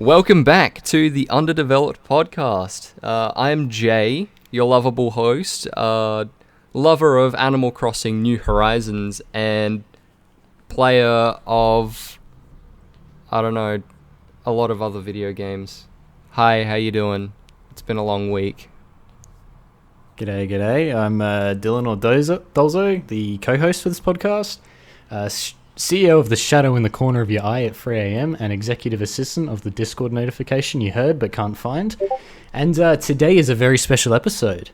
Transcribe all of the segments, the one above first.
Welcome back to the Underdeveloped Podcast. I'm Jay, your lovable host, lover of Animal Crossing New Horizons, and player of, I don't know, a lot of other video games. Hi, how you doing? It's been a long week. G'day. I'm Dylan or Dolzo, the co-host for this podcast, CEO of the Shadow in the Corner of Your Eye at 3 a.m, and executive assistant of the Discord notification you heard but can't find. And today is a very special episode.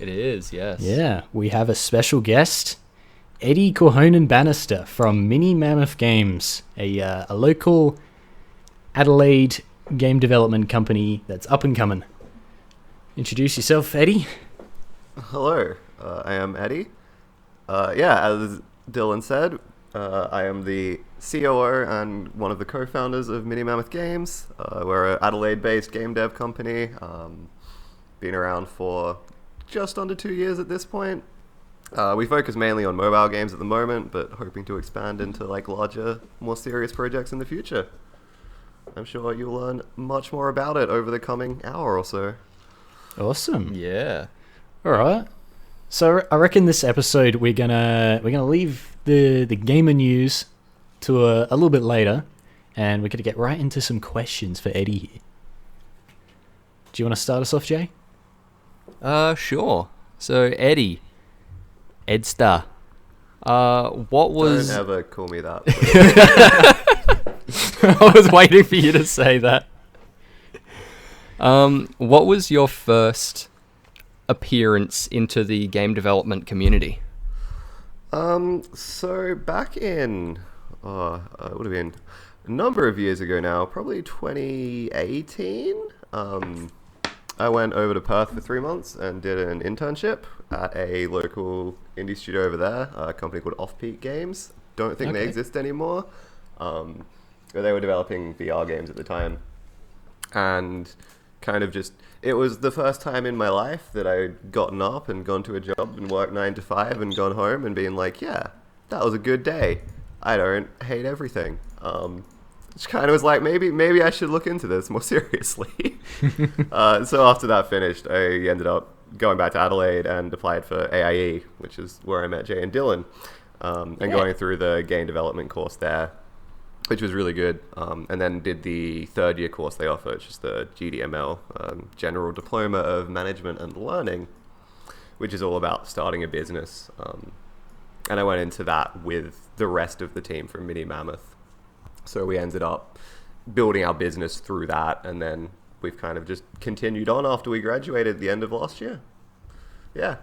It is, yes. Yeah, we have a special guest, Edee Korhonen-Bannister from Mini Mammoth Games, a local Adelaide game development company that's up and coming. Introduce yourself, Edee. Hello, I am Edee. As Dylan said, I am the COO and one of the co-founders of Mini Mammoth Games. We're an Adelaide-based game dev company. Been around for just under 2 years at this point. We focus mainly on mobile games at the moment, but hoping to expand into larger, more serious projects in the future. I'm sure you'll learn much more about it over the coming hour or so. Awesome. Yeah. All right. So I reckon this episode we're gonna leave the gamer news to a little bit later, and we're gonna get right into some questions for Edee here. Do you want to start us off, Jay? Sure. So, Edee. Edstar. What was... Don't ever call me that. I was waiting for you to say that. What was your first appearance into the game development community? So back in, it would have been a number of years ago now, probably 2018. I went over to Perth for 3 months and did an internship at a local indie studio over there, a company called Off-Peak Games. Don't think they exist anymore. They were developing VR games at the time, and kind of just, it was the first time in my life that I'd gotten up and gone to a job and worked 9 to 5 and gone home and been like, yeah, that was a good day. I don't hate everything. Which kind of was like, maybe I should look into this more seriously. So after that finished, I ended up going back to Adelaide and applied for AIE, which is where I met Jay and Dylan, and going through the game development course there, which was really good, and then did the third year course they offer, which is the GDML, General Diploma of Management and Learning, which is all about starting a business. And I went into that with the rest of the team from Mini Mammoth. So we ended up building our business through that, and then we've kind of just continued on after we graduated at the end of last year. Yeah.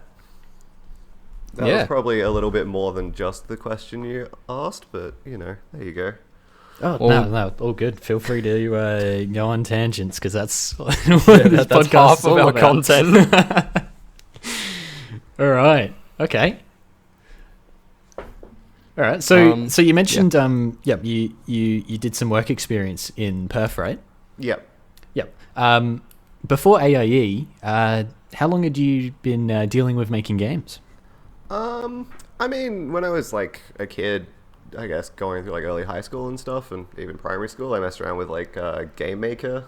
That was probably a little bit more than just the question you asked, but, there you go. Oh, no, all good. Feel free to go on tangents, because that's what this that's podcast half is of all our about. content. All right. Okay. All right. So you mentioned you did some work experience in Perth, right? Yep. Before AIE, how long had you been dealing with making games? I mean, when I was a kid, I guess going through early high school and stuff, and even primary school, I messed around with Game Maker.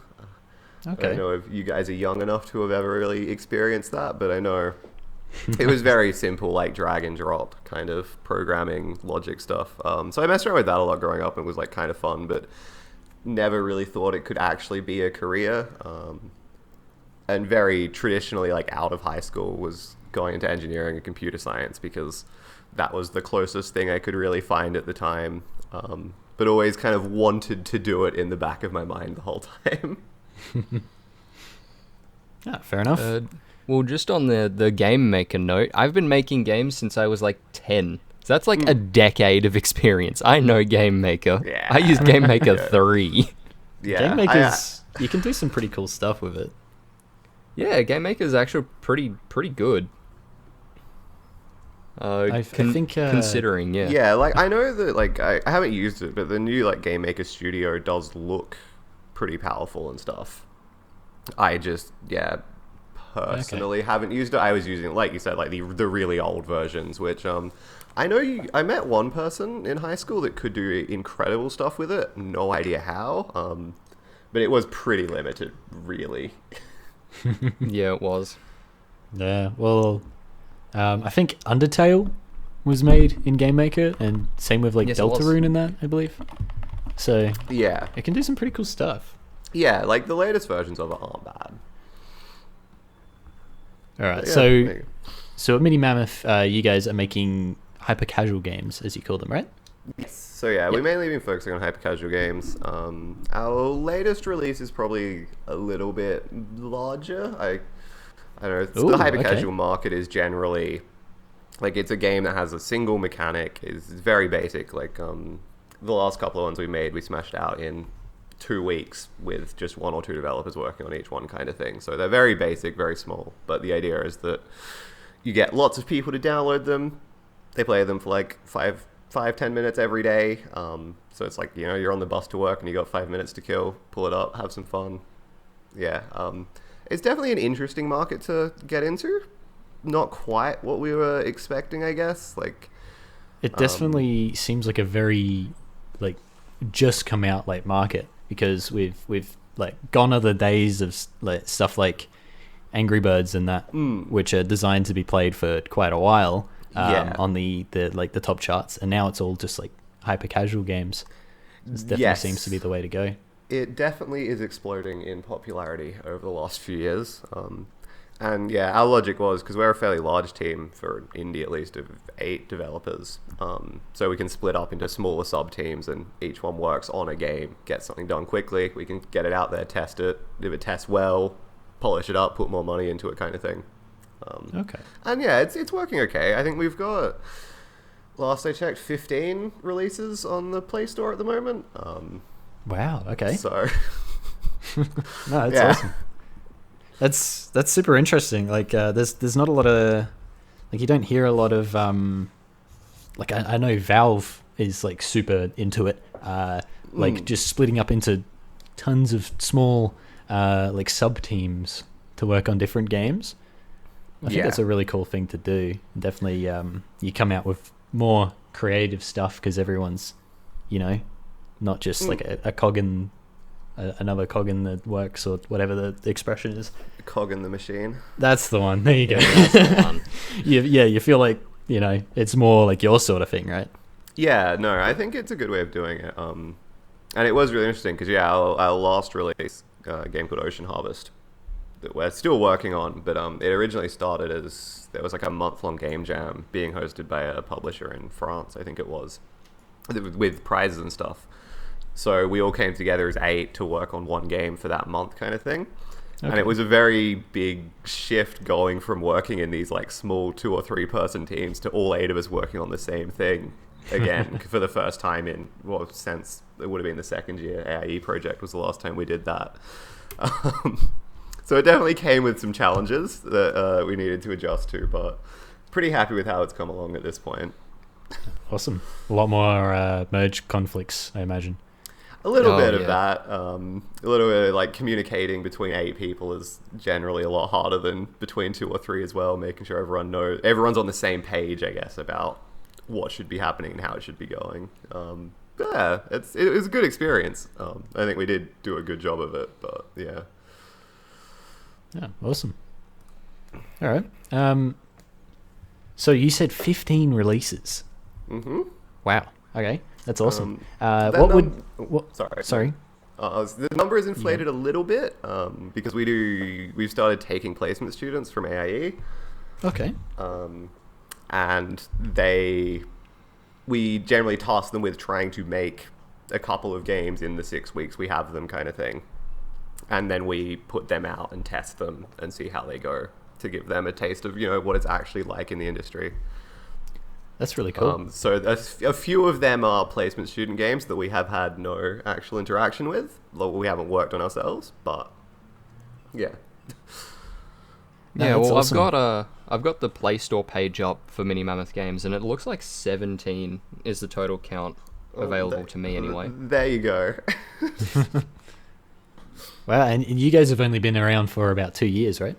Okay. I don't know if you guys are young enough to have ever really experienced that, but I know it was very simple, drag and drop kind of programming logic stuff. So I messed around with that a lot growing up, and it was kind of fun, but never really thought it could actually be a career. And very traditionally, out of high school, was going into engineering and computer science because that was the closest thing I could really find at the time. But always kind of wanted to do it in the back of my mind the whole time. Fair enough. Well, just on the game maker note, I've been making games since I was 10. So that's a decade of experience. I know Game Maker. Yeah. I use Game Maker 3. Yeah. Game Maker's, you can do some pretty cool stuff with it. Yeah, Game Maker is actually pretty good. I think considering, yeah. Yeah, I know that I haven't used it, but the new Game Maker Studio does look pretty powerful and stuff. I just personally haven't used it. I was using, like you said, the really old versions, which I know I met one person in high school that could do incredible stuff with it. No idea how. but it was pretty limited, really. Yeah, it was. Yeah, well, I think Undertale was made in Game Maker, and same with like Yes, it was. Deltarune in that, I believe. So Yeah. it can do some pretty cool stuff. Yeah, like the latest versions of it aren't bad. All right, But yeah, there you go. so at Mini Mammoth, you guys are making hyper casual games, as you call them, right? Yes. So yeah, we've mainly been focusing on hyper casual games. Our latest release is probably a little bit larger. I don't know. Ooh, The hyper okay. casual market is generally like it's a game that has a single mechanic. Is very basic. Like the last couple of ones we made, we smashed out in 2 weeks with just 1 or 2 developers working on each one, kind of thing. So they're very basic, very small. But the idea is that you get lots of people to download them. They play them for like 5-10 minutes every day. So it's like, you know, you're on the bus to work and you got 5 minutes to kill. Pull it up, have some fun. Yeah. It's definitely an interesting market to get into. Not quite what we were expecting, I guess. Like, It definitely seems like a very like just come out like market, because we've like gone are the days of like stuff like Angry Birds and that, which are designed to be played for quite a while on the like the top charts, and now it's all just like hyper casual games. This definitely seems to be the way to go. It definitely is exploding in popularity over the last few years. And yeah, our logic was, because we're a fairly large team, for indie at least, of 8 developers. So we can split up into smaller sub-teams, and each one works on a game, get something done quickly. We can get it out there, test it. If it tests well, polish it up, put more money into it, kind of thing. Okay. And yeah, it's working okay. I think we've got, last I checked, 15 releases on the Play Store at the moment. Wow. Okay. So No, that's yeah. awesome. That's super interesting. Like, there's not a lot of, like, you don't hear a lot of, like, I know Valve is like super into it, like just splitting up into tons of small, like sub teams to work on different games. I think that's a really cool thing to do. Definitely, you come out with more creative stuff because everyone's, you know, not just like a cog in. Another cog in the works, or whatever the expression is. Cog in the machine. That's the one. There you go. That's the one. You feel like, you know, it's more like your sort of thing, right? Yeah, no, I think it's a good way of doing it. And it was really interesting because, yeah, our last release, a game called Ocean Harvest, that we're still working on, but it originally started as, there was like a month-long game jam being hosted by a publisher in France, I think it was, with prizes and stuff. So we all came together as 8 to work on one game for that month, kind of thing. Okay. And it was a very big shift going from working in these like small 2 or 3 person teams to all 8 of us working on the same thing again for the first time in, well, since it would have been the second year. AIE project was the last time we did that. So it definitely came with some challenges that we needed to adjust to, but pretty happy with how it's come along at this point. Awesome. A lot more merge conflicts, I imagine. A little bit of that. A little bit of like communicating between 8 people is generally a lot harder than between 2 or 3 as well. Making sure everyone's on the same page, I guess, about what should be happening and how it should be going. But yeah, it was a good experience. I think we did do a good job of it, but yeah. Yeah, awesome. All right. So you said 15 releases. Mm-hmm. Wow. Okay. That's awesome. Sorry. The number is inflated a little bit because we've started taking placement students from AIE. Okay. And we generally task them with trying to make a couple of games in the 6 weeks we have them, kind of thing. And then we put them out and test them and see how they go, to give them a taste of, you know, what it's actually like in the industry. That's really cool. So a few of them are placement student games that we have had no actual interaction with. We haven't worked on ourselves, but yeah. Yeah, that's well, awesome. I've got the Play Store page up for Mini Mammoth Games, and it looks like 17 is the total count available to me anyway. There you go. Wow, and you guys have only been around for about 2 years, right?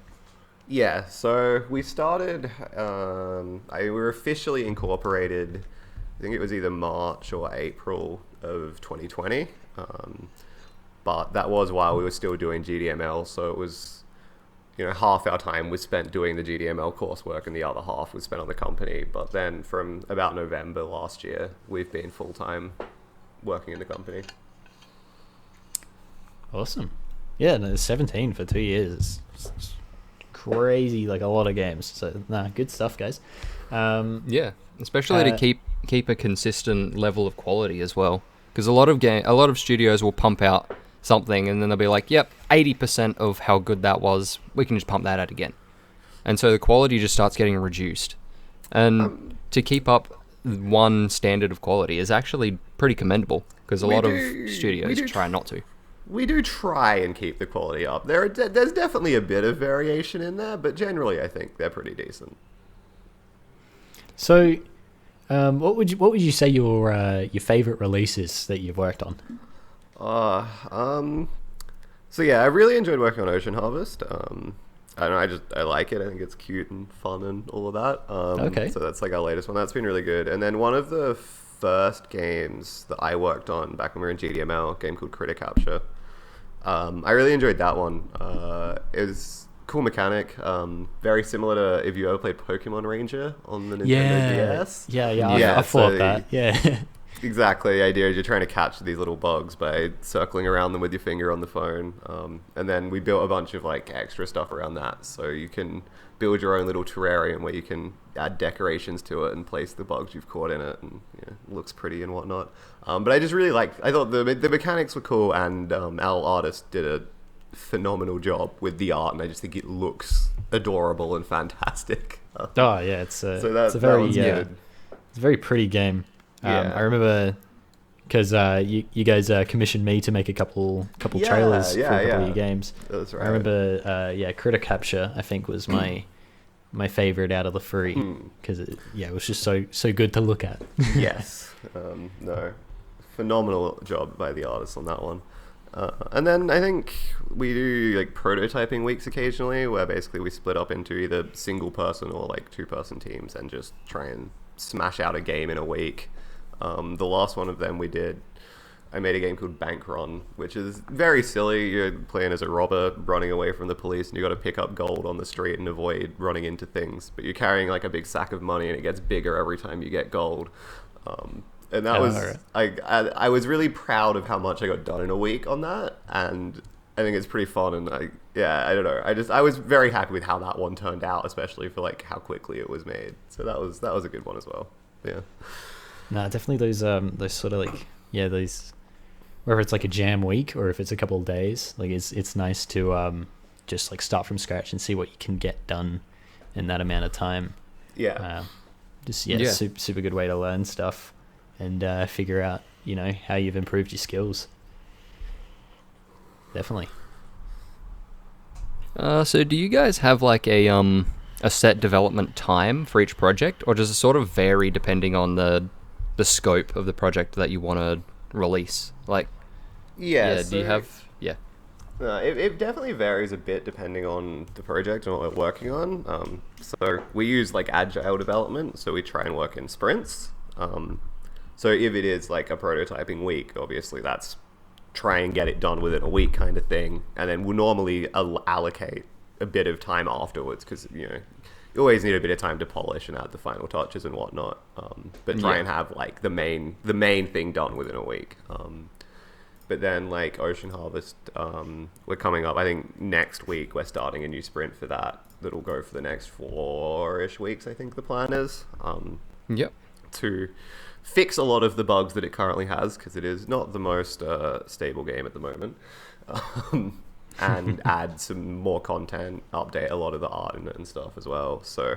Yeah, so we started, we were officially incorporated, I think it was either March or April of 2020. but that was while we were still doing GDML, so it was, half our time was spent doing the GDML coursework and the other half was spent on the company. But then from about November last year, we've been full-time working in the company. Awesome. Yeah, no, 17 for 2 years. It's crazy, like a lot of games. So, good stuff, guys. Yeah, especially to keep a consistent level of quality as well. Because a lot of studios will pump out something and then they'll be like, yep, 80% of how good that was, we can just pump that out again. And so the quality just starts getting reduced. And to keep up one standard of quality is actually pretty commendable, because a lot of studios try not to. We do try and keep the quality up. There's definitely a bit of variation in there, but generally I think they're pretty decent. So, what would you say your favorite releases that you've worked on? So yeah, I really enjoyed working on Ocean Harvest. I don't know, I like it. I think it's cute and fun and all of that. Okay. So that's like our latest one. That's been really good. And then one of the first games that I worked on back when we were in GDML, a game called Critter Capture. I really enjoyed that one. It was cool mechanic. Very similar to if you ever played Pokemon Ranger on the Nintendo DS. I thought that. Yeah. Exactly. The idea is you're trying to catch these little bugs by circling around them with your finger on the phone. And then we built a bunch of like extra stuff around that. So you can build your own little terrarium where you can add decorations to it and place the bugs you've caught in it, and it looks pretty and whatnot. But I just really I thought the mechanics were cool, and our artist did a phenomenal job with the art, and I just think it looks adorable and fantastic. It's a very pretty game. I remember because you guys commissioned me to make a couple trailers for a couple of your games. That's right. I remember, Critter Capture, I think, was my favorite out of the three, because it was just so good to look at. Yes. Phenomenal job by the artist on that one. And then I think we do like prototyping weeks occasionally, where basically we split up into either single person or like 2-person teams and just try and smash out a game in a week. The last one of them I made a game called Bank Run, which is very silly. You're playing as a robber running away from the police, and you got to pick up gold on the street and avoid running into things. But you're carrying like a big sack of money, and it gets bigger every time you get gold. And that was I was really proud of how much I got done in a week on that, and I think it's pretty fun. And I don't know. I was very happy with how that one turned out, especially for like how quickly it was made. So that was a good one as well. Yeah. No, definitely those sort of like those, whether it's like a jam week or if it's a couple of days, like it's nice to just like start from scratch and see what you can get done in that amount of time. Super good way to learn stuff and figure out how you've improved your skills. Definitely. So do you guys have like a set development time for each project, or does it sort of vary depending on the scope of the project that you want to release? Like, do you have? It definitely varies a bit depending on the project and what we're working on. So we use like agile development, so we try and work in sprints. So if it is like a prototyping week, obviously that's try and get it done within a week kind of thing, and then we'll normally allocate a bit of time afterwards, because you always need a bit of time to polish and add the final touches and whatnot. But try and have like the main thing done within a week. But then like Ocean Harvest, we're coming up, I think next week we're starting a new sprint for that. That'll go for the next 4-ish weeks, I think the plan is. To fix a lot of the bugs that it currently has, because it is not the most stable game at the moment. And add some more content, update a lot of the art in it and stuff as well. So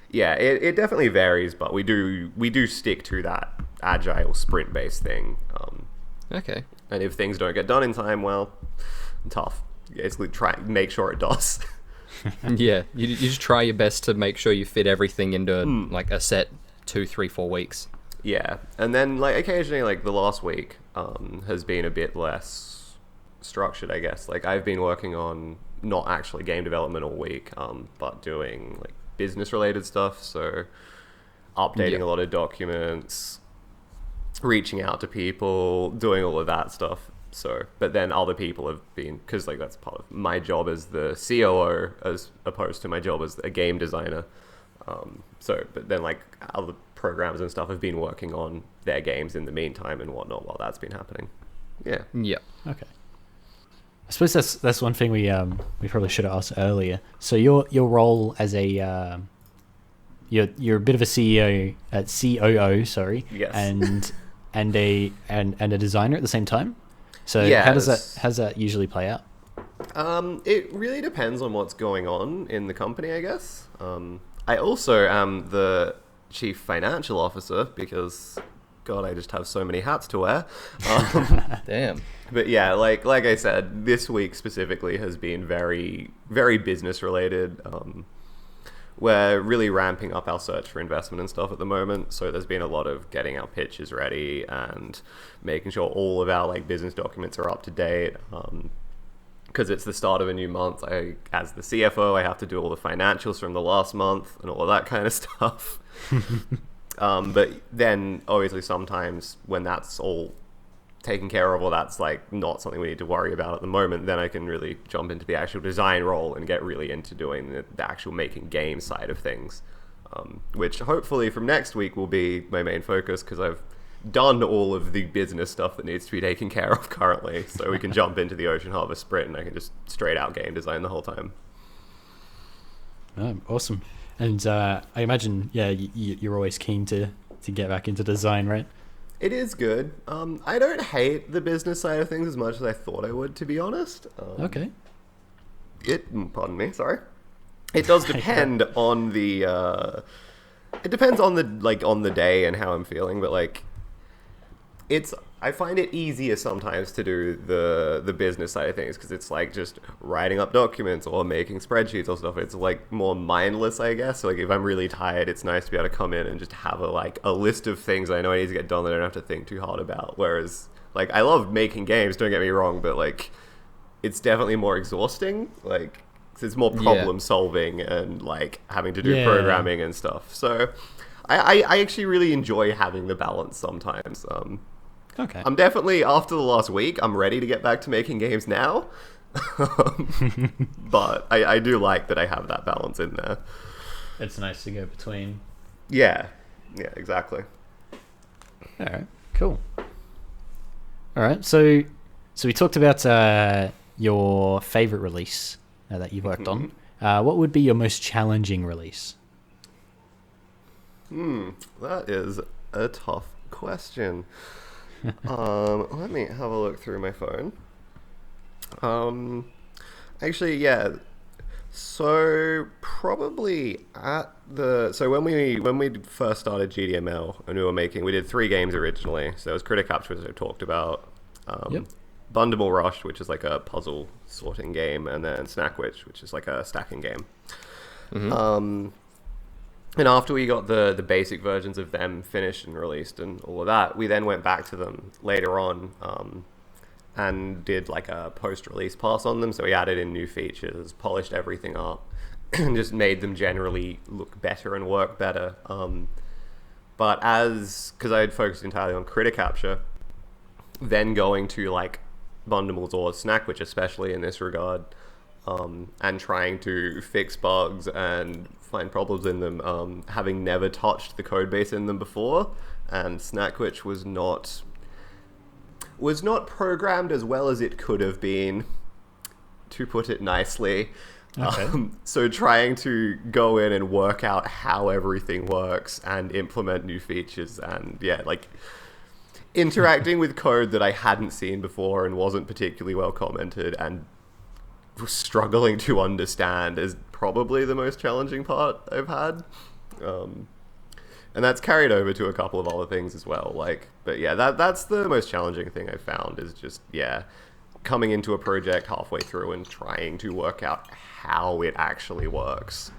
yeah, it definitely varies, but we do stick to that agile sprint based thing. Okay. And if things don't get done in time, well, tough. Basically make sure it does. You just try your best to make sure you fit everything into like a set 2, 3, 4 weeks. Yeah. And then like occasionally like the last week has been a bit less structured, I guess. Like I've been working on not actually game development all week, but doing like business related stuff. So updating a lot of documents, reaching out to people, doing all of that stuff. So, but then other people have been, because like that's part of my job as the COO as opposed to my job as a game designer. So, but then like other programs and stuff have been working on their games in the meantime and whatnot while that's been happening. Yeah. Yeah. Okay. I suppose that's one thing we probably should have asked earlier. So your role as a you're a bit of a CEO at COO, sorry. Yes. And a designer at the same time. So yes. how does that usually play out? It really depends on what's going on in the company, I guess. I also am the chief financial officer because, God, I just have so many hats to wear. Damn. But yeah, like I said, this week specifically has been very, very business related. We're really ramping up our search for investment and stuff at the moment. So there's been a lot of getting our pitches ready and making sure all of our like business documents are up to date. Because it's the start of a new month. As the CFO, I have to do all the financials from the last month and all of that kind of stuff. But then obviously sometimes when that's all taken care of, or that's like not something we need to worry about at the moment, then I can really jump into the actual design role and get really into doing the actual making game side of things, which hopefully from next week will be my main focus because I've done all of the business stuff that needs to be taken care of currently, so we can jump into the Ocean Harvest sprint and I can just straight out game design the whole time. Oh, awesome. And I imagine, yeah, you're always keen to get back into design, right? It is good. I don't hate the business side of things as much as I thought I would, to be honest. Okay. Pardon me, sorry. It does depend on the it depends on the day and how I'm feeling, but like I find it easier sometimes to do the business side of things because it's like just writing up documents or making spreadsheets or stuff. It's like more mindless, I guess. So like if I'm really tired, it's nice to be able to come in and just have a list of things I know I need to get done that I don't have to think too hard about. Whereas like I love making games, don't get me wrong, but like it's definitely more exhausting. Like 'cause it's more problem solving and like having to do programming and stuff. So I actually really enjoy having the balance sometimes. Okay. I'm definitely, after the last week, I'm ready to get back to making games now. But I do like that I have that balance in there. It's nice to go between. Yeah, exactly. All right, cool. All right, so we talked about your favorite release that you've worked on. What would be your most challenging release? That is a tough question. Let me have a look through my phone. Actually, yeah. So probably when we first started GDML and we did 3 games originally. So it was Critter Capture, which I talked about. Bundable Rush, which is like a puzzle sorting game, and then Snackwitch, which is like a stacking game. And after we got the basic versions of them finished and released and all of that, we then went back to them later on and did like a post-release pass on them. So we added in new features, polished everything up, and just made them generally look better and work better. But because I had focused entirely on Critter Capture, then going to like Bundables or Snackwitch, especially in this regard, and trying to fix bugs and find problems in them, having never touched the code base in them before, and Snackwitch was not programmed as well as it could have been, to put it nicely. Okay. So trying to go in and work out how everything works and implement new features and interacting with code that I hadn't seen before and wasn't particularly well commented and struggling to understand is probably the most challenging part I've had. And that's carried over to a couple of other things as well. But yeah, that's the most challenging thing I've found is just, coming into a project halfway through and trying to work out how it actually works.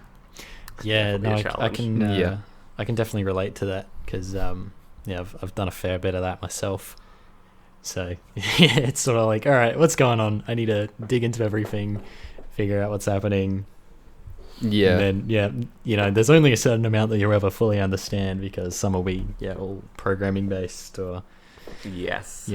Yeah, no, I can definitely relate to that because I've done a fair bit of that myself. So it's sort of like, all right, what's going on? I need to dig into everything, figure out what's happening. Yeah. And then, there's only a certain amount that you'll ever fully understand because some will be, all programming based or... Yes.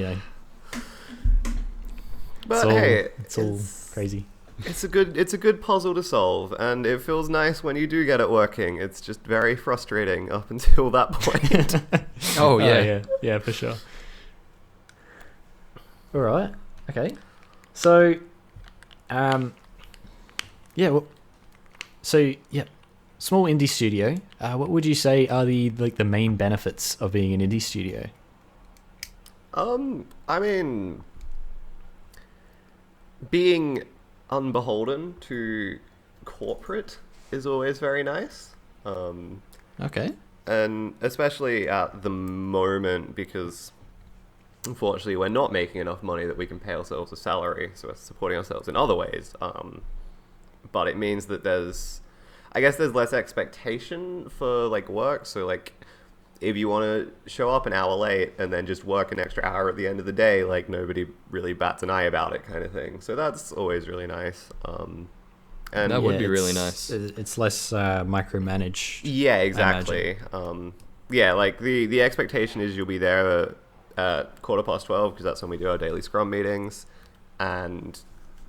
But hey, it's all crazy. It's a good puzzle to solve, and it feels nice when you do get it working. It's just very frustrating up until that point. Oh yeah, yeah, for sure. All right, okay. So, small indie studio. What would you say are the main benefits of being an indie studio? I mean, being unbeholden to corporate is always very nice. Okay. And especially at the moment, because unfortunately we're not making enough money that we can pay ourselves a salary, so we're supporting ourselves in other ways. But it means that there's less expectation for like work. So like, if you want to show up an hour late and then just work an extra hour at the end of the day, like nobody really bats an eye about it, kind of thing. So that's always really nice. And that would be really nice. It's less micromanaged. Yeah, exactly. Like the expectation is you'll be there at 12:15 because that's when we do our daily Scrum meetings, and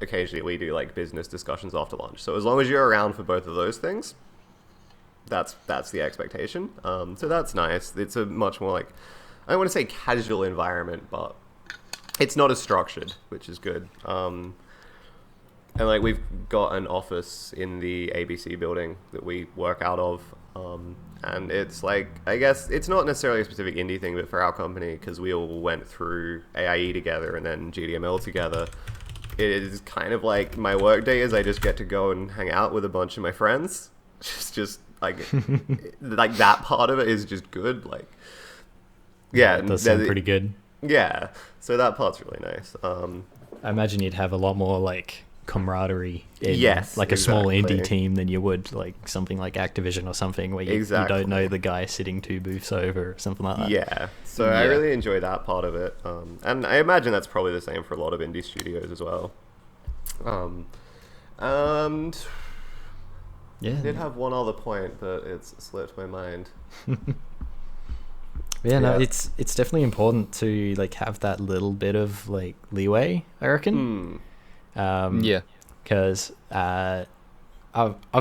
occasionally we do like business discussions after lunch. So as long as you're around for both of those things, that's the expectation. So that's nice. It's a much more like, I don't want to say casual environment, but it's not as structured, which is good. And like, we've got an office in the ABC building that we work out of. And it's like, I guess it's not necessarily a specific indie thing, but for our company, because we all went through AIE together and then GDML together, it is kind of like my work day is I just get to go and hang out with a bunch of my friends. Just like, like that part of it is just good. Like, yeah, that does sound pretty good. Yeah, so that part's really nice. I imagine you'd have a lot more like camaraderie in like a small indie team than you would like something like Activision or something where you don't know the guy sitting 2 booths over or something like that. Yeah, so I really enjoy that part of it. And I imagine that's probably the same for a lot of indie studios as well. And I did have one other point, but it's slipped my mind. No, it's definitely important to like have that little bit of like leeway, I reckon. Because I've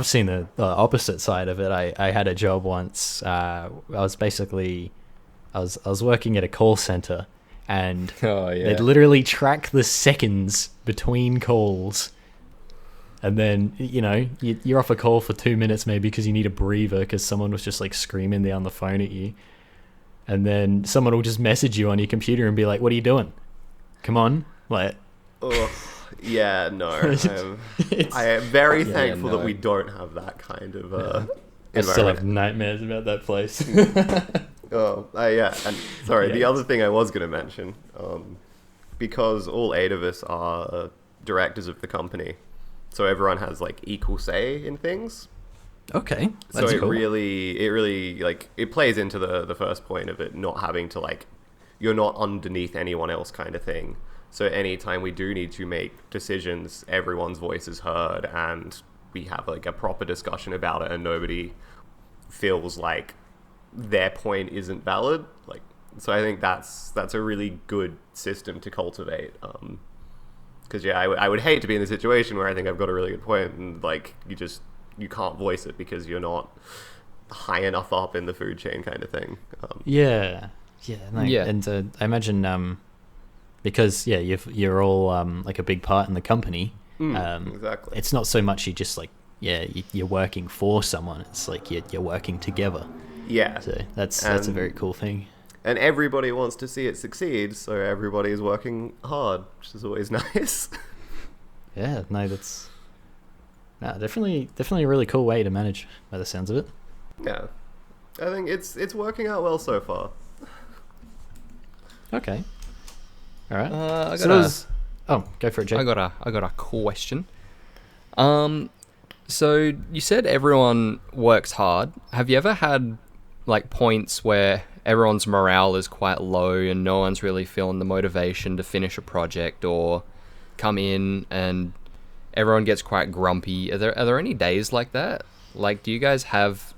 seen the opposite side of it. I had a job once. I was working at a call center, and they'd literally track the seconds between calls. And then, you're off a call for 2 minutes maybe because you need a breather because someone was just like screaming down the phone at you. And then someone will just message you on your computer and be like, "What are you doing? Come on." Like, yeah, no. I am very thankful that we don't have that kind of environment. I still have nightmares about that place. And sorry, the other thing I was going to mention, because all 8 of us are directors of the company, so everyone has like equal say in things. Okay, that's so cool. It really like it plays into the first point of it not having to like, you're not underneath anyone else kind of thing. So anytime we do need to make decisions, everyone's voice is heard, and we have like a proper discussion about it, and nobody feels like their point isn't valid. Like, so I think that's a really good system to cultivate. Because I would hate to be in the situation where I think I've got a really good point, and like you can't voice it because you're not high enough up in the food chain kind of thing. And I imagine because you're all like a big part in the company. Exactly. It's not so much you just like you're working for someone. It's like you're working together. Yeah. So that's a very cool thing. And everybody wants to see it succeed, so everybody is working hard, which is always nice. Yeah, no, that's definitely a really cool way to manage by the sounds of it. Yeah. I think it's working out well so far. Okay. All right. Go for it, Jake. I got a question. So you said everyone works hard. Have you ever had like points where everyone's morale is quite low and no one's really feeling the motivation to finish a project, or come in and everyone gets quite grumpy? Are there any days like that? Like, do you guys have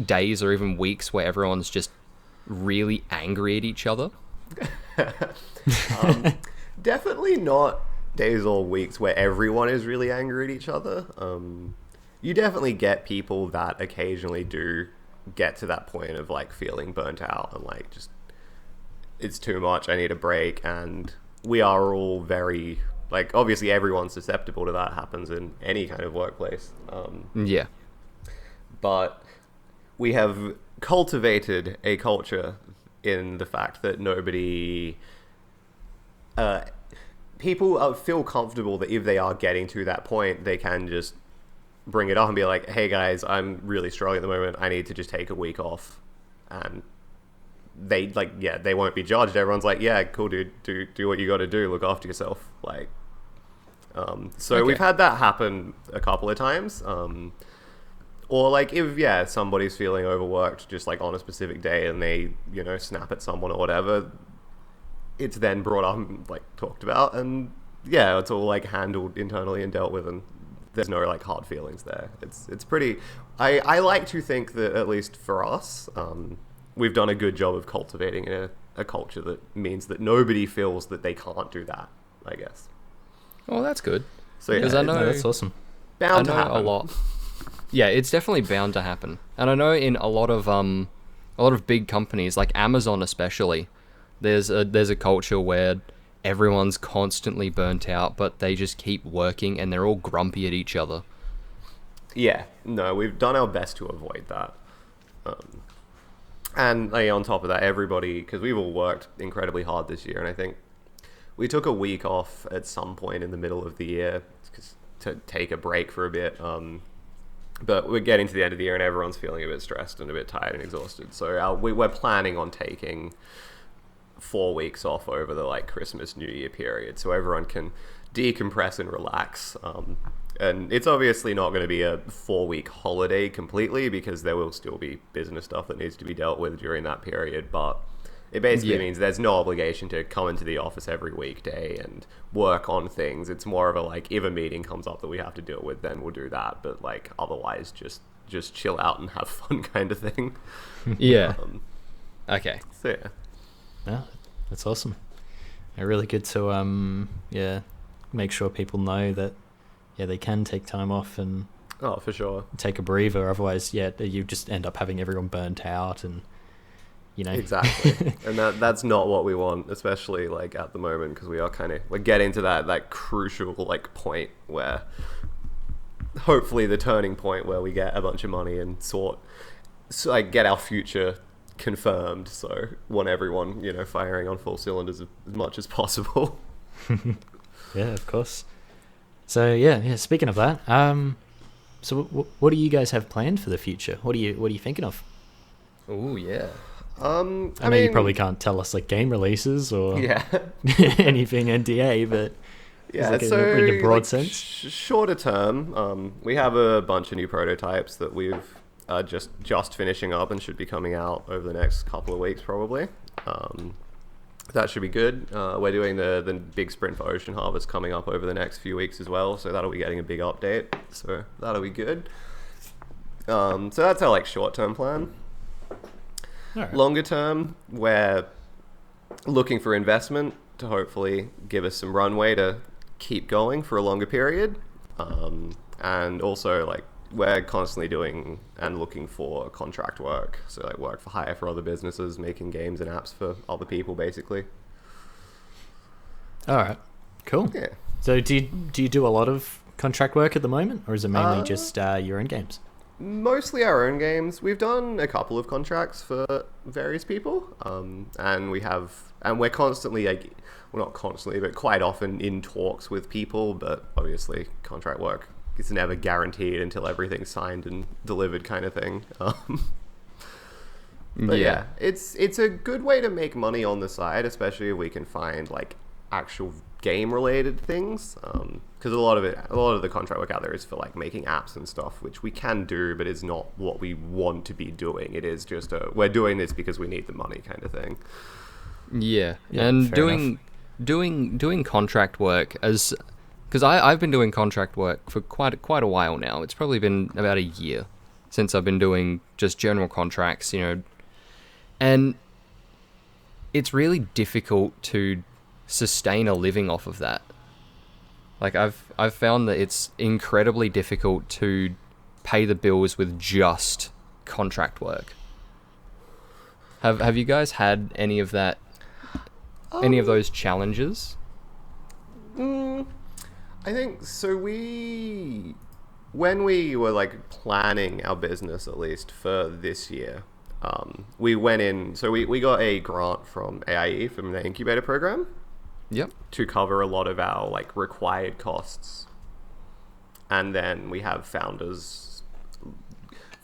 days or even weeks where everyone's just really angry at each other? Definitely not days or weeks where everyone is really angry at each other. You definitely get people that occasionally do get to that point of like feeling burnt out and like just it's too much, I need a break. And we are all very like, obviously everyone's susceptible to that, happens in any kind of workplace. Yeah. But we have cultivated a culture in the fact that people feel comfortable that if they are getting to that point, they can just bring it up and be like, hey guys, I'm really struggling at the moment, I need to just take a week off. And they like, yeah, they won't be judged. Everyone's like, yeah, cool, dude, do what you got to do, look after yourself. Like, so Okay. we've had that happen a couple of times. Or like if somebody's feeling overworked just like on a specific day and they snap at someone or whatever, it's then brought up and like talked about, and yeah, it's all like handled internally and dealt with, and there's no like hard feelings there. It's pretty. I like to think that at least for us, we've done a good job of cultivating a culture that means that nobody feels that they can't do that, I guess. Oh, that's good. So yeah, Because I know No, that's awesome. bound to I know happen. a lot. Yeah, it's definitely bound to happen. And I know in a lot of big companies like Amazon especially, there's a culture where everyone's constantly burnt out, but they just keep working and they're all grumpy at each other. Yeah, no, we've done our best to avoid that. And on top of that, everybody, because we've all worked incredibly hard this year, and I think we took a week off at some point in the middle of the year to take a break for a bit. But we're getting to the end of the year and everyone's feeling a bit stressed and a bit tired and exhausted. So we're planning on taking 4 weeks off over the like Christmas, New Year period, so everyone can decompress and relax. And it's obviously not going to be a 4-week holiday completely, because there will still be business stuff that needs to be dealt with during that period. But it basically means there's no obligation to come into the office every weekday and work on things. It's more of a like, if a meeting comes up that we have to deal with, then we'll do that. But like otherwise, just chill out and have fun kind of thing. Yeah. Okay. So yeah. Yeah, that's awesome. Really good to make sure people know that they can take time off and Oh, for sure. take a breather. Otherwise, you just end up having everyone burnt out and Exactly. And that's not what we want, especially like at the moment, because we're getting to that crucial like point where hopefully the turning point where we get a bunch of money and like get our future confirmed. So want everyone firing on full cylinders as much as possible. Yeah, of course. So yeah. Speaking of that, so what do you guys have planned for the future? What are you thinking of? Oh yeah. I know you probably can't tell us like game releases or Yeah. anything NDA, but Yeah, like so in a broad like, sense. Shorter term, we have a bunch of new prototypes that we've just finishing up and should be coming out over the next couple of weeks probably. That should be good. We're doing the big sprint for Ocean Harvest coming up over the next few weeks as well, so that'll be getting a big update. So that'll be good. So that's our like short-term plan. All right. Longer term, we're looking for investment to hopefully give us some runway to keep going for a longer period. And also like we're constantly doing and looking for contract work. So like work for hire for other businesses, making games and apps for other people basically. All right. Cool. Yeah. So do you do a lot of contract work at the moment, or is it mainly just your own games? Mostly our own games. We've done a couple of contracts for various people, and we're constantly not constantly, but quite often in talks with people. But obviously, contract work is never guaranteed until everything's signed and delivered, kind of thing. But yeah, it's a good way to make money on the side, especially if we can find like actual game related things, because a lot of the contract work out there is for like making apps and stuff, which we can do, but it's not what we want to be doing. It is just we're doing this because we need the money kind of thing. Yeah, Yeah, and fair doing contract work because I've been doing contract work for quite a while now. It's probably been about a year since I've been doing just general contracts, and it's really difficult to sustain a living off of that. Like I've found that it's incredibly difficult to pay the bills with just contract work. Have you guys had any of that? Any of those challenges? I think so. When we were like planning our business, at least for this year, we went in. So we got a grant from AIE from the incubator program. Yep. To cover a lot of our like required costs, and then we have founders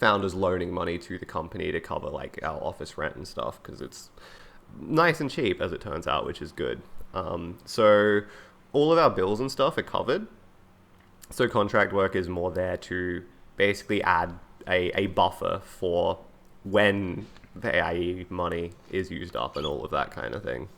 loaning money to the company to cover like our office rent and stuff, because it's nice and cheap as it turns out, which is good. So all of our bills and stuff are covered. So contract work is more there to basically add a buffer for when the AIE money is used up and all of that kind of thing.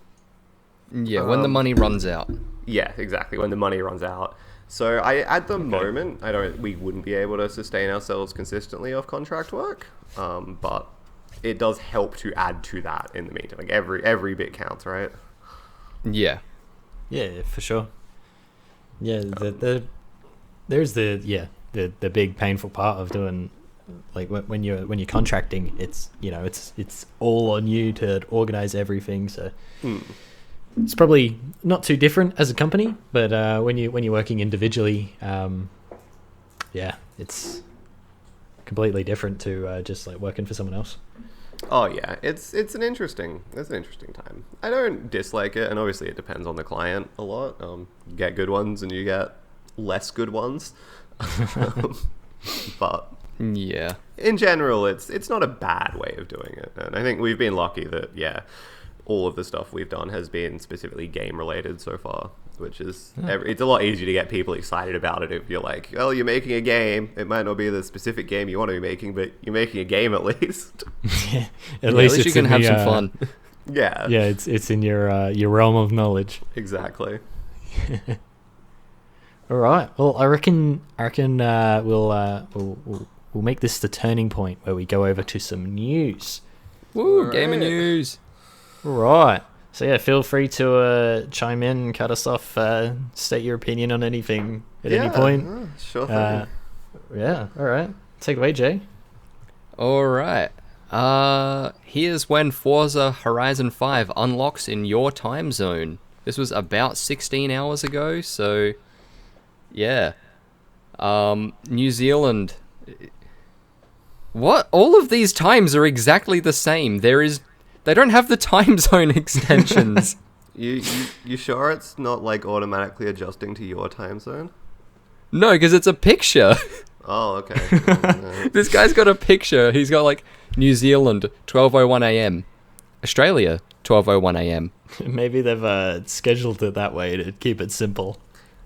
Yeah, when the money runs out. Yeah, exactly. When the money runs out. So at the moment, we wouldn't be able to sustain ourselves consistently off contract work. But it does help to add to that in the meantime. Like every bit counts, right? Yeah. Yeah, for sure. Yeah, there's the big painful part of doing, like, when you're contracting, it's it's all on you to organize everything. So it's probably not too different as a company, but when you're working individually, it's completely different to just like working for someone else. Oh yeah, it's an interesting time. I don't dislike it, and obviously it depends on the client a lot. You get good ones and you get less good ones, but yeah, in general, it's not a bad way of doing it, and I think we've been lucky that all of the stuff we've done has been specifically game related so far, which is it's a lot easier to get people excited about it if you're like, well, you're making a game. It might not be the specific game you want to be making, but you're making a game at least. At least you can have some fun. Yeah, it's in your realm of knowledge. Exactly. All right. Well, I reckon we'll make this the turning point where we go over to some news. Woo, gamer news. Right. So yeah, feel free to chime in and cut us off. State your opinion on anything at any point. Sure thing. Yeah. All right. Take it away, Jay. All right. Here's when Forza Horizon 5 unlocks in your time zone. This was about 16 hours ago, so yeah. New Zealand. What? All of these times are exactly the same. They don't have the time zone extensions. You sure it's not like automatically adjusting to your time zone? No, because it's a picture. Oh, okay. This guy's got a picture. He's got like New Zealand, 12:01 a.m. Australia, 12:01 a.m. Maybe they've scheduled it that way to keep it simple.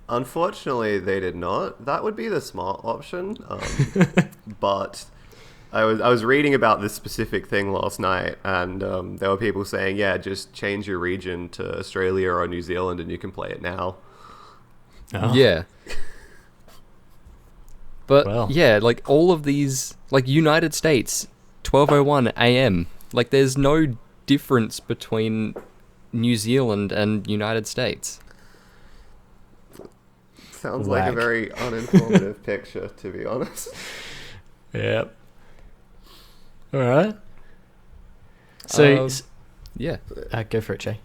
Unfortunately, they did not. That would be the smart option. But I was reading about this specific thing last night, and there were people saying, yeah, just change your region to Australia or New Zealand and you can play it now. Oh. Yeah. But yeah, like all of these, like United States, 12:01 a.m. Like there's no difference between New Zealand and United States. Sounds like a very uninformative picture, to be honest. Yep. All right. So, yeah. Go for it, Jay.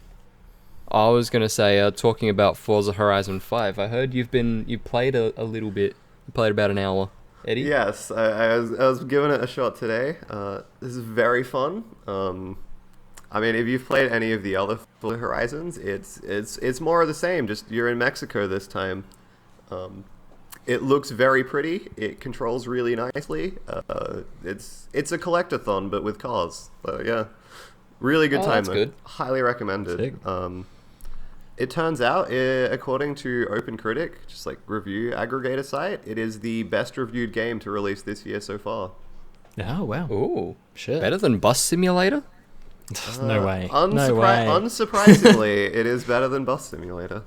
I was gonna say, talking about Forza Horizon 5. I heard you played a little bit. You played about an hour, Eddie. Yes, I was giving it a shot today. This is very fun. I mean, if you've played any of the other Forza Horizons, it's more of the same. Just you're in Mexico this time. It looks very pretty. It controls really nicely. It's a collectathon, but with cars. So yeah, really good time. That's good. Highly recommended. It turns out, according to OpenCritic, just like review aggregator site, it is the best reviewed game to release this year so far. Oh wow! Ooh, shit! Better than Bus Simulator? No way! No way! Unsurprisingly, it is better than Bus Simulator.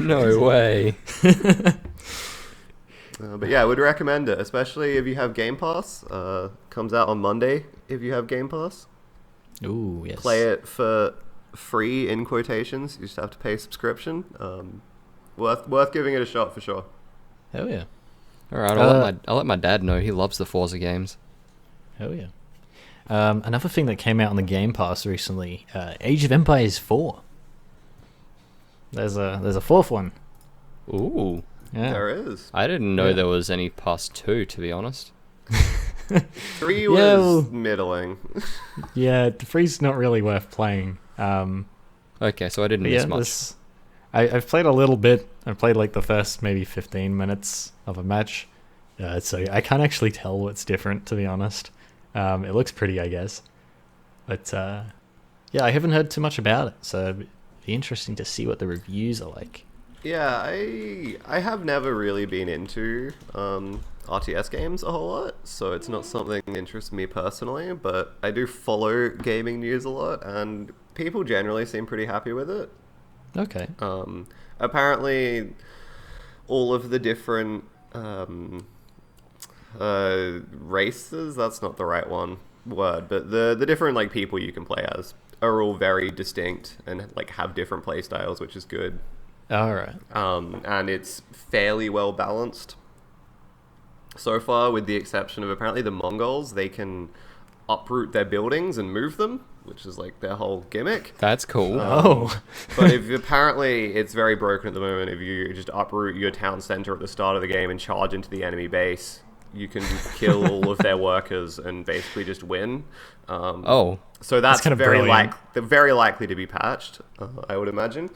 No way. But yeah, I would recommend it, especially if you have Game Pass. Comes out on Monday if you have Game Pass. Ooh, yes. Play it for free, in quotations. You just have to pay a subscription. Worth giving it a shot for sure. Hell yeah. All right, I'll let my dad know. He loves the Forza games. Hell yeah. Another thing that came out on the Game Pass recently, Age of Empires 4. There's a fourth one. Ooh. Yeah. There is. I didn't know there was any past 2, to be honest. 3 was middling. Yeah, the 3's not really worth playing. Okay, so I didn't miss much. I've played a little bit. I played like the first maybe 15 minutes of a match. So I can't actually tell what's different, to be honest. It looks pretty, I guess. But yeah, I haven't heard too much about it. So it'd be interesting to see what the reviews are like. Yeah, I have never really been into RTS games a whole lot, so it's not something that interests me personally, but I do follow gaming news a lot, and people generally seem pretty happy with it. Okay. Apparently, all of the different races, that's not the right word, but the different like people you can play as are all very distinct and like have different play styles, which is good. All right. And it's fairly well balanced so far, with the exception of apparently the Mongols. They can uproot their buildings and move them, which is like their whole gimmick. That's cool. But apparently it's very broken at the moment. If you just uproot your town center at the start of the game and charge into the enemy base, you can kill all of their workers and basically just win. So that's very likely to be patched, I would imagine.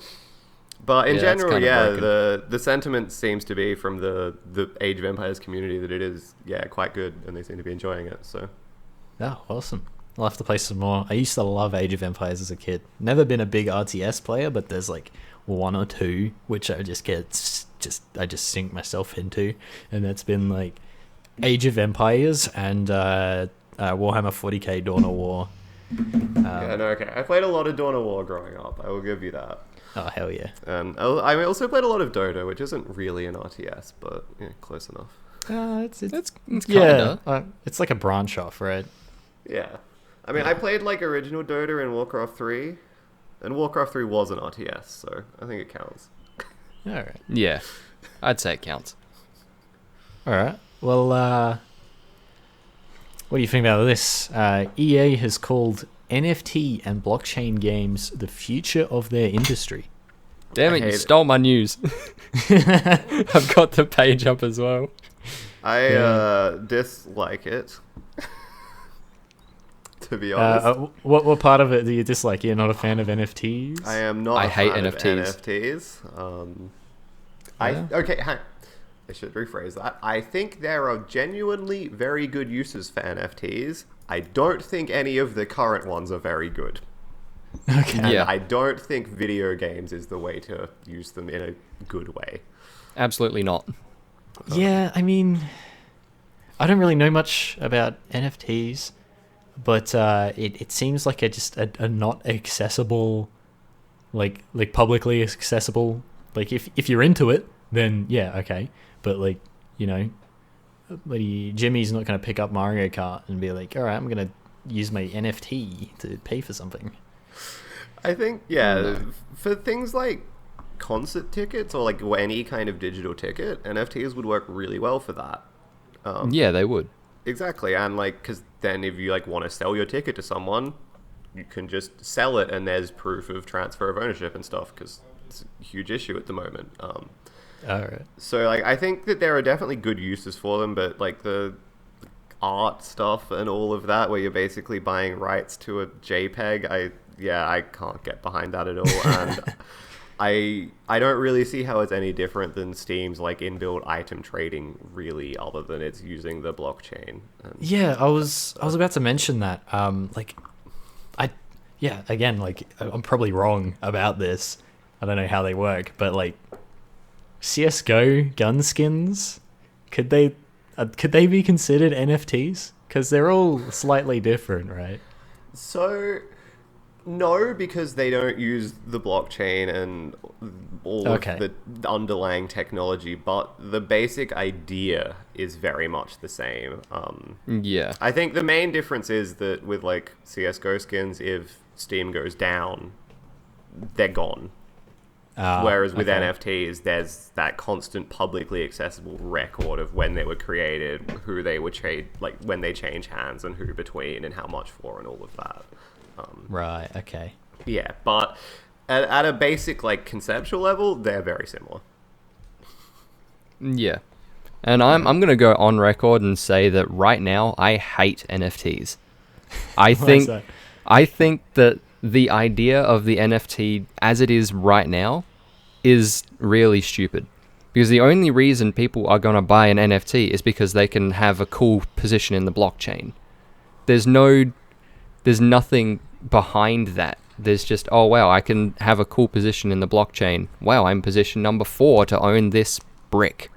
But in general, the sentiment seems to be from the Age of Empires community that it is quite good, and they seem to be enjoying it. So, oh, awesome! I'll have to play some more. I used to love Age of Empires as a kid. Never been a big RTS player, but there's like one or two which I just sink myself into, and that's been like Age of Empires and Warhammer 40k Dawn of War. I played a lot of Dawn of War growing up. I will give you that. Oh, hell yeah. I also played a lot of Dota, which isn't really an RTS, but close enough. It's kinda. It's like a branch off, right? Yeah. I mean, I played like original Dota in Warcraft 3, and Warcraft 3 was an RTS, so I think it counts. All right. Yeah, I'd say it counts. All right. Well, what do you think about this? EA has called NFT and blockchain games the future of their industry. Damn it, you stole my news. I've got the page up as well. I dislike it. To be honest. What part of it do you dislike? You're not a fan of NFTs? I am not a fan of NFTs. Okay, hang on. I should rephrase that. I think there are genuinely very good uses for NFTs. I don't think any of the current ones are very good. Okay. And I don't think video games is the way to use them in a good way. Absolutely not. Yeah, I mean, I don't really know much about NFTs, but it seems like a not accessible, like publicly accessible. Like if you're into it, then yeah, okay. But like, Jimmy's not going to pick up Mario Kart and be like, all right, I'm going to use my NFT to pay for something. I think, for things like concert tickets or like any kind of digital ticket, NFTs would work really well for that. Yeah, they would. Exactly. And like, because then if you like want to sell your ticket to someone, you can just sell it and there's proof of transfer of ownership and stuff, because it's a huge issue at the moment. All right. So like, I think that there are definitely good uses for them, but like the art stuff and all of that, where you're basically buying rights to a JPEG, I can't get behind that at all. And I don't really see how it's any different than Steam's like inbuilt item trading, really, other than it's using the blockchain. Yeah, I was about to mention that. Again, like I'm probably wrong about this. I don't know how they work, but like CS:GO gun skins, could they be considered NFTs? Because they're all slightly different, right? So, no, because they don't use the blockchain and all of the underlying technology, but the basic idea is very much the same. Yeah. I think the main difference is that with like CS:GO skins, if Steam goes down, they're gone. Whereas with okay. NFTs, there's that constant publicly accessible record of when they were created, who they were when they change hands, and who between, and how much for, and all of that. Right. Okay. Yeah, but at a basic conceptual level, they're very similar. Yeah. And I'm going to go on record and say that right now I hate NFTs. Why is that? I think that the idea of the NFT as it is right now is really stupid. Because the only reason people are going to buy an NFT is because they can have a cool position in the blockchain. There's nothing behind that. There's just, oh wow, I can have a cool position in the blockchain. Wow, I'm position number 4 to own this brick.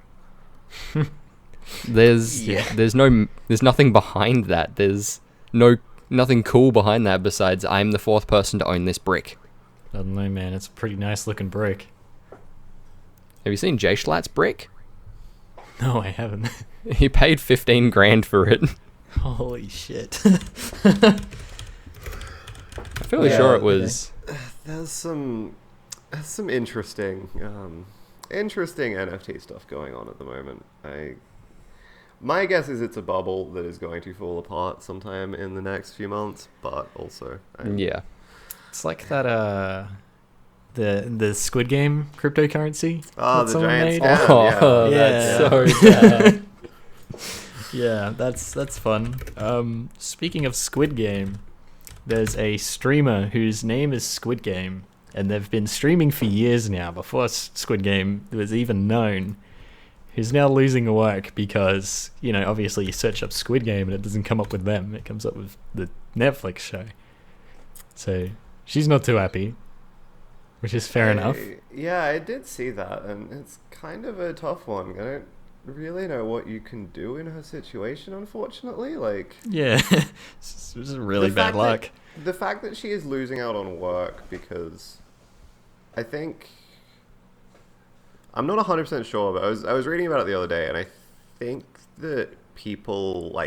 There's nothing behind that. There's nothing cool behind that besides I'm the 4th person to own this brick. I don't know, man. It's a pretty nice looking brick. Have you seen Jay Schlatt's brick? No, I haven't. He paid 15 grand for it. Holy shit. I'm fairly sure it was. There's some interesting NFT stuff going on at the moment. My guess is it's a bubble that is going to fall apart sometime in the next few months, but also Yeah. It's like that the Squid Game cryptocurrency. Oh, that the someone giant made. scam. Oh, Yeah. that's so bad. Yeah, that's fun. Speaking of Squid Game, there's a streamer whose name is Squid Game, and they've been streaming for years now, before Squid Game was even known, who's now losing work because, obviously you search up Squid Game and it doesn't come up with them, it comes up with the Netflix show. So, she's not too happy, which is fair enough. Yeah, I did see that, and it's kind of a tough one. I don't really know what you can do in her situation, unfortunately. Yeah, it's just really bad luck. The fact that she is losing out on work because I think... I'm not 100% sure, but I was reading about it the other day, and I think that people,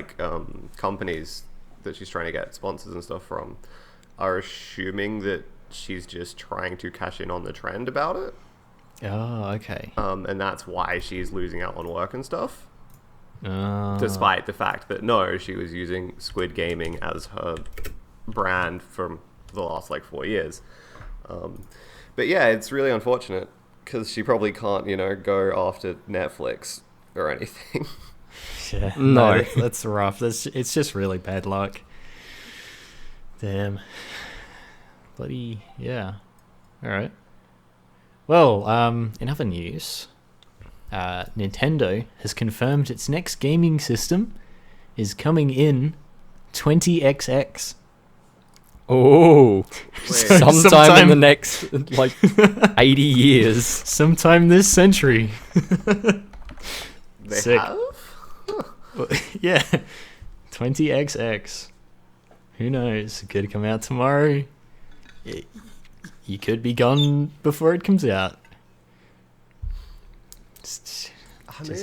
companies that she's trying to get sponsors and stuff from, are assuming that she's just trying to cash in on the trend about it. Oh, okay. And that's why she's losing out on work and stuff. Oh. Despite the fact that, no, she was using Squid Gaming as her brand from the last, 4 years. But yeah, it's really unfortunate, because she probably can't, go after Netflix or anything. Yeah, No. that's rough. It's just really bad luck. Damn. Bloody, yeah. Alright. Well, in other news, Nintendo has confirmed its next gaming system is coming in 20XX. Oh, Wait. sometime in the next 80 years. Sometime this century. They Sick. have? Yeah. 20XX. Who knows? It could come out tomorrow. You could be gone before it comes out. Just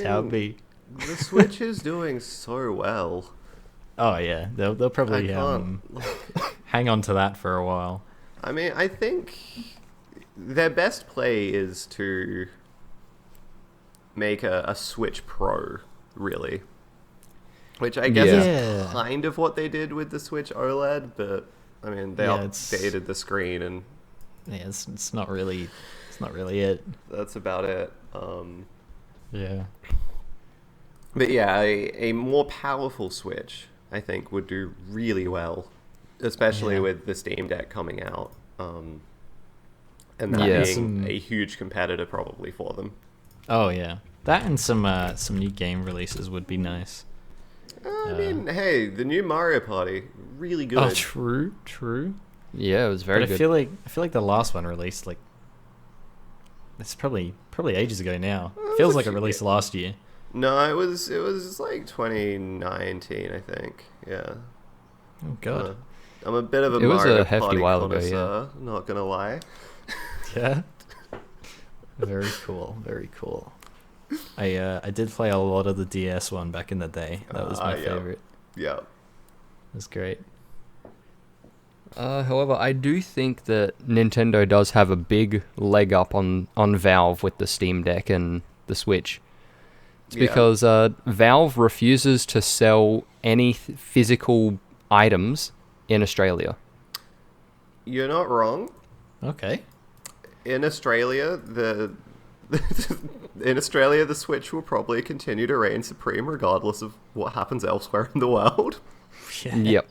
how it be. The Switch is doing so well. Oh yeah, they'll probably I can't. hang on to that for a while. I mean, I think their best play is to make a Switch Pro, really. Which I guess is kind of what they did with the Switch OLED, but I mean, they updated the screen, and yeah, it's not really it. that's about it. Yeah. But yeah, a more powerful Switch, I think, would do really well, especially with the Steam Deck coming out, and that being a huge competitor probably for them. Oh yeah, that and some new game releases would be nice. I mean, hey, the new Mario Party, really good. Oh, true. Yeah, it was very but good. I feel like the last one released it's probably ages ago now. Feels like it released last year. No, it was 2019, I think. Yeah. Oh god. I'm a bit of a It was Mario a hefty Party while ago, connoisseur, not gonna lie. Yeah. Very cool. I did play a lot of the DS one back in the day. That was my favorite. Yeah. It was great. However, I do think that Nintendo does have a big leg up on Valve with the Steam Deck and the Switch. It's because Valve refuses to sell any physical items in Australia. You're not wrong. Okay. In Australia, the Switch will probably continue to reign supreme regardless of what happens elsewhere in the world. Yeah. Yep.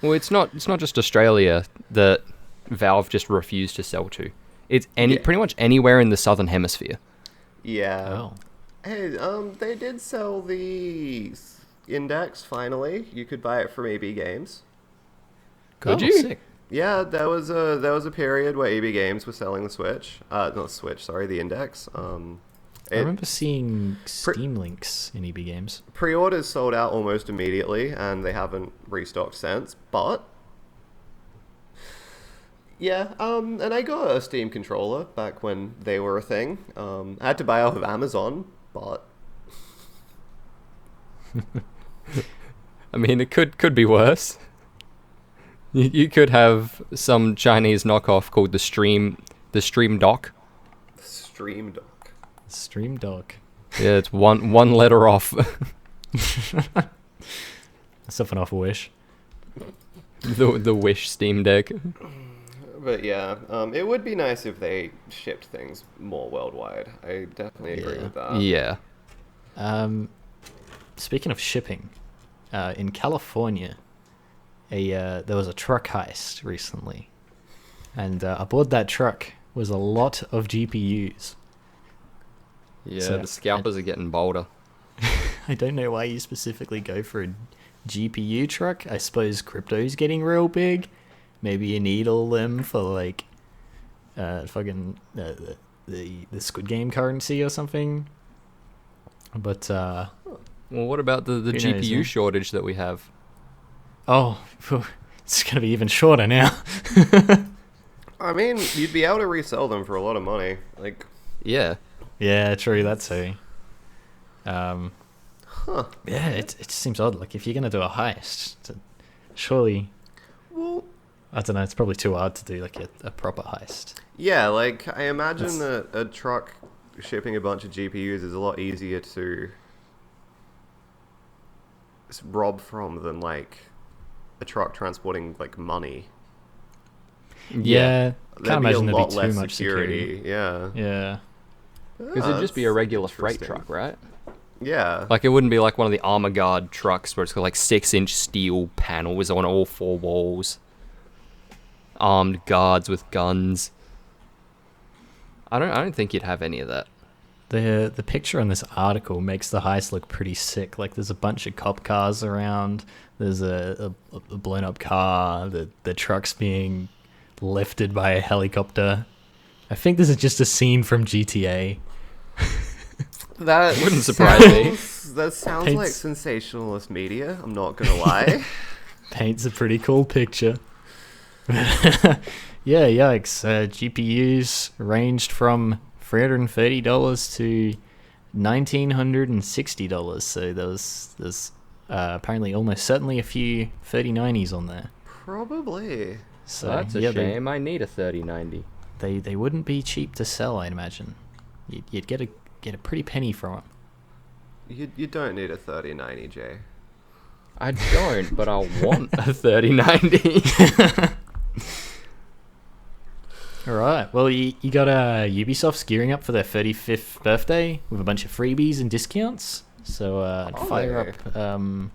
Well, it's not just Australia that Valve just refused to sell to. It's pretty much anywhere in the Southern Hemisphere. Yeah. Oh. Hey, they did sell the Index finally. You could buy it from EB Games. Could you? Sick. Yeah, there was a period where EB Games was selling the Switch. Not the Switch, sorry, the Index. I remember seeing Steam links in EB Games. Pre-orders sold out almost immediately, and they haven't restocked since. But yeah, and I got a Steam controller back when they were a thing. I had to buy off of Amazon, but I mean, it could be worse. You could have some Chinese knockoff called the Stream Dock. Stream Dock. Stream Dock. Yeah, it's one letter off. Something off a Wish. the Wish Steam Deck. But yeah, it would be nice if they shipped things more worldwide. I definitely agree with that. Yeah. Speaking of shipping, in California, there was a truck heist recently, and aboard that truck was a lot of GPUs. Yeah, So- the scalpers are getting bolder. I don't know why you specifically go for a GPU truck. I suppose crypto's getting real big. Maybe you need all them for like the Squid Game currency or something. But Well, what about the knows, GPU huh? shortage that we have? oh, it's gonna be even shorter now. I mean, you'd be able to resell them for a lot of money. Like, Yeah. Yeah, true. That too. huh. Yeah, it just seems odd. Like if you're gonna do a heist, surely Well, I don't know. It's probably too hard to do like a proper heist. yeah, like, I imagine that a truck shipping a bunch of GPUs is a lot easier to rob from than, like, a truck transporting, like, money. Yeah, There'd can't be a imagine there'd lot be too less much security. Yeah. Yeah. Because it'd just be a That's regular freight interesting. truck, right? Yeah. Like, it wouldn't be like one of the Armor Guard trucks where it's got like 6-inch steel panels on all four walls. Armed guards with guns. I don't think you'd have any of that. The picture on this article makes the heist look pretty sick. Like there's a bunch of cop cars around. There's a blown up car. The truck's being lifted by a helicopter. I think this is just a scene from GTA. That Wouldn't surprise me. That sounds Paints- like sensationalist media, I'm not gonna lie. Paints a pretty cool picture. Yeah, yikes. GPUs ranged from $330 to $1,960. So there's apparently almost certainly a few 3090s on there. Probably. So That's a yeah, shame. I need a 3090. They wouldn't be cheap to sell, I'd imagine. You'd get a pretty penny from them. You don't need a 3090, Jay. I don't, but I want a 3090. All right. Well, you got Ubisoft's gearing up for their 35th birthday with a bunch of freebies and discounts. So fire up.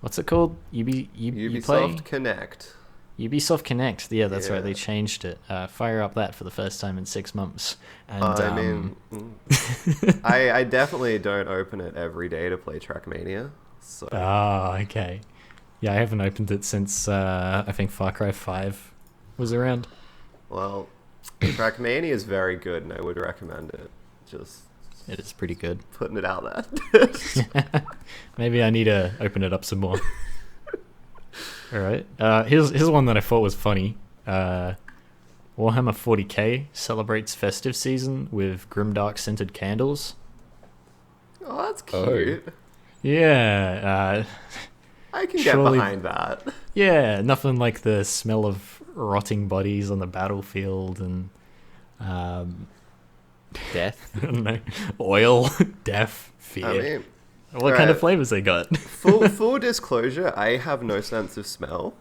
What's it called? Ubisoft Connect. Ubisoft Connect. Yeah, that's right. Yeah. They changed it. Fire up that for the first time in 6 months. And I mean, I definitely don't open it every day to play Trackmania. So okay. Yeah, I haven't opened it since I think Far Cry 5 was around. well, Trackmania is very good, and I would recommend it. Just It is pretty good. putting it out there. Maybe I need to open it up some more. All right. Here's one that I thought was funny. Warhammer 40k celebrates festive season with grimdark scented candles. Oh, that's Oh. cute. Yeah. I can get Surely- behind that. Yeah, nothing like the smell of rotting bodies on the battlefield and Death. I don't know, oil, death, fear. I mean, what kind of alright. flavors they got? full disclosure, I have no sense of smell,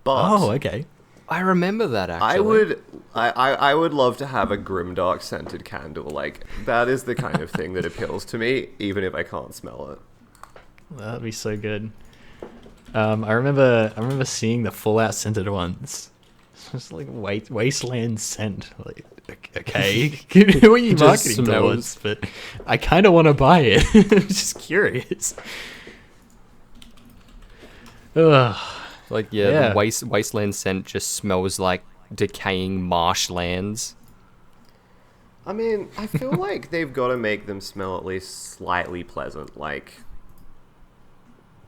but Oh, okay. I remember that actually. I would love to have a grimdark scented candle. Like, that is the kind of thing that appeals to me, even if I can't smell it. That'd be so good. I remember seeing the Fallout scented ones. It's just like wasteland scent. Like, okay, who are you Just marketing smells. towards? But I kind of want to buy it. I'm just curious. Ugh. Like, Yeah. the wasteland scent just smells like decaying marshlands. I mean, I feel like they've got to make them smell at least slightly pleasant. Like,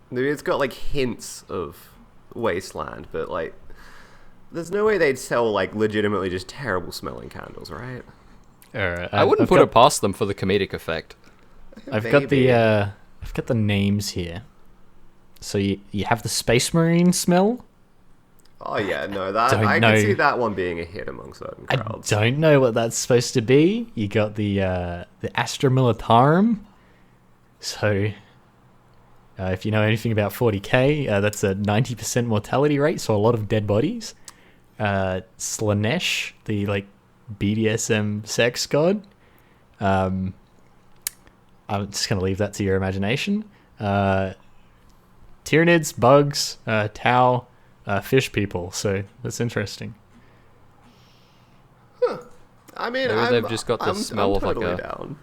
maybe it's got like hints of wasteland, but like, there's no way they'd sell like legitimately just terrible smelling candles, right? All right, I wouldn't put it past them for the comedic effect. I've got the names here. So you have the Space Marine smell. Oh yeah, no, that Don't I know. can see that one being a hit among certain I crowds. don't know what that's supposed to be. You got the Astra Militarium. So, if you know anything about 40k, that's a 90% mortality rate, so a lot of dead bodies. Slanesh, the like BDSM sex god. I'm just gonna leave that to your imagination. Tyranids, bugs, Tau, fish people. So that's interesting. I mean, Maybe they've just got the smell of, like, totally a- down.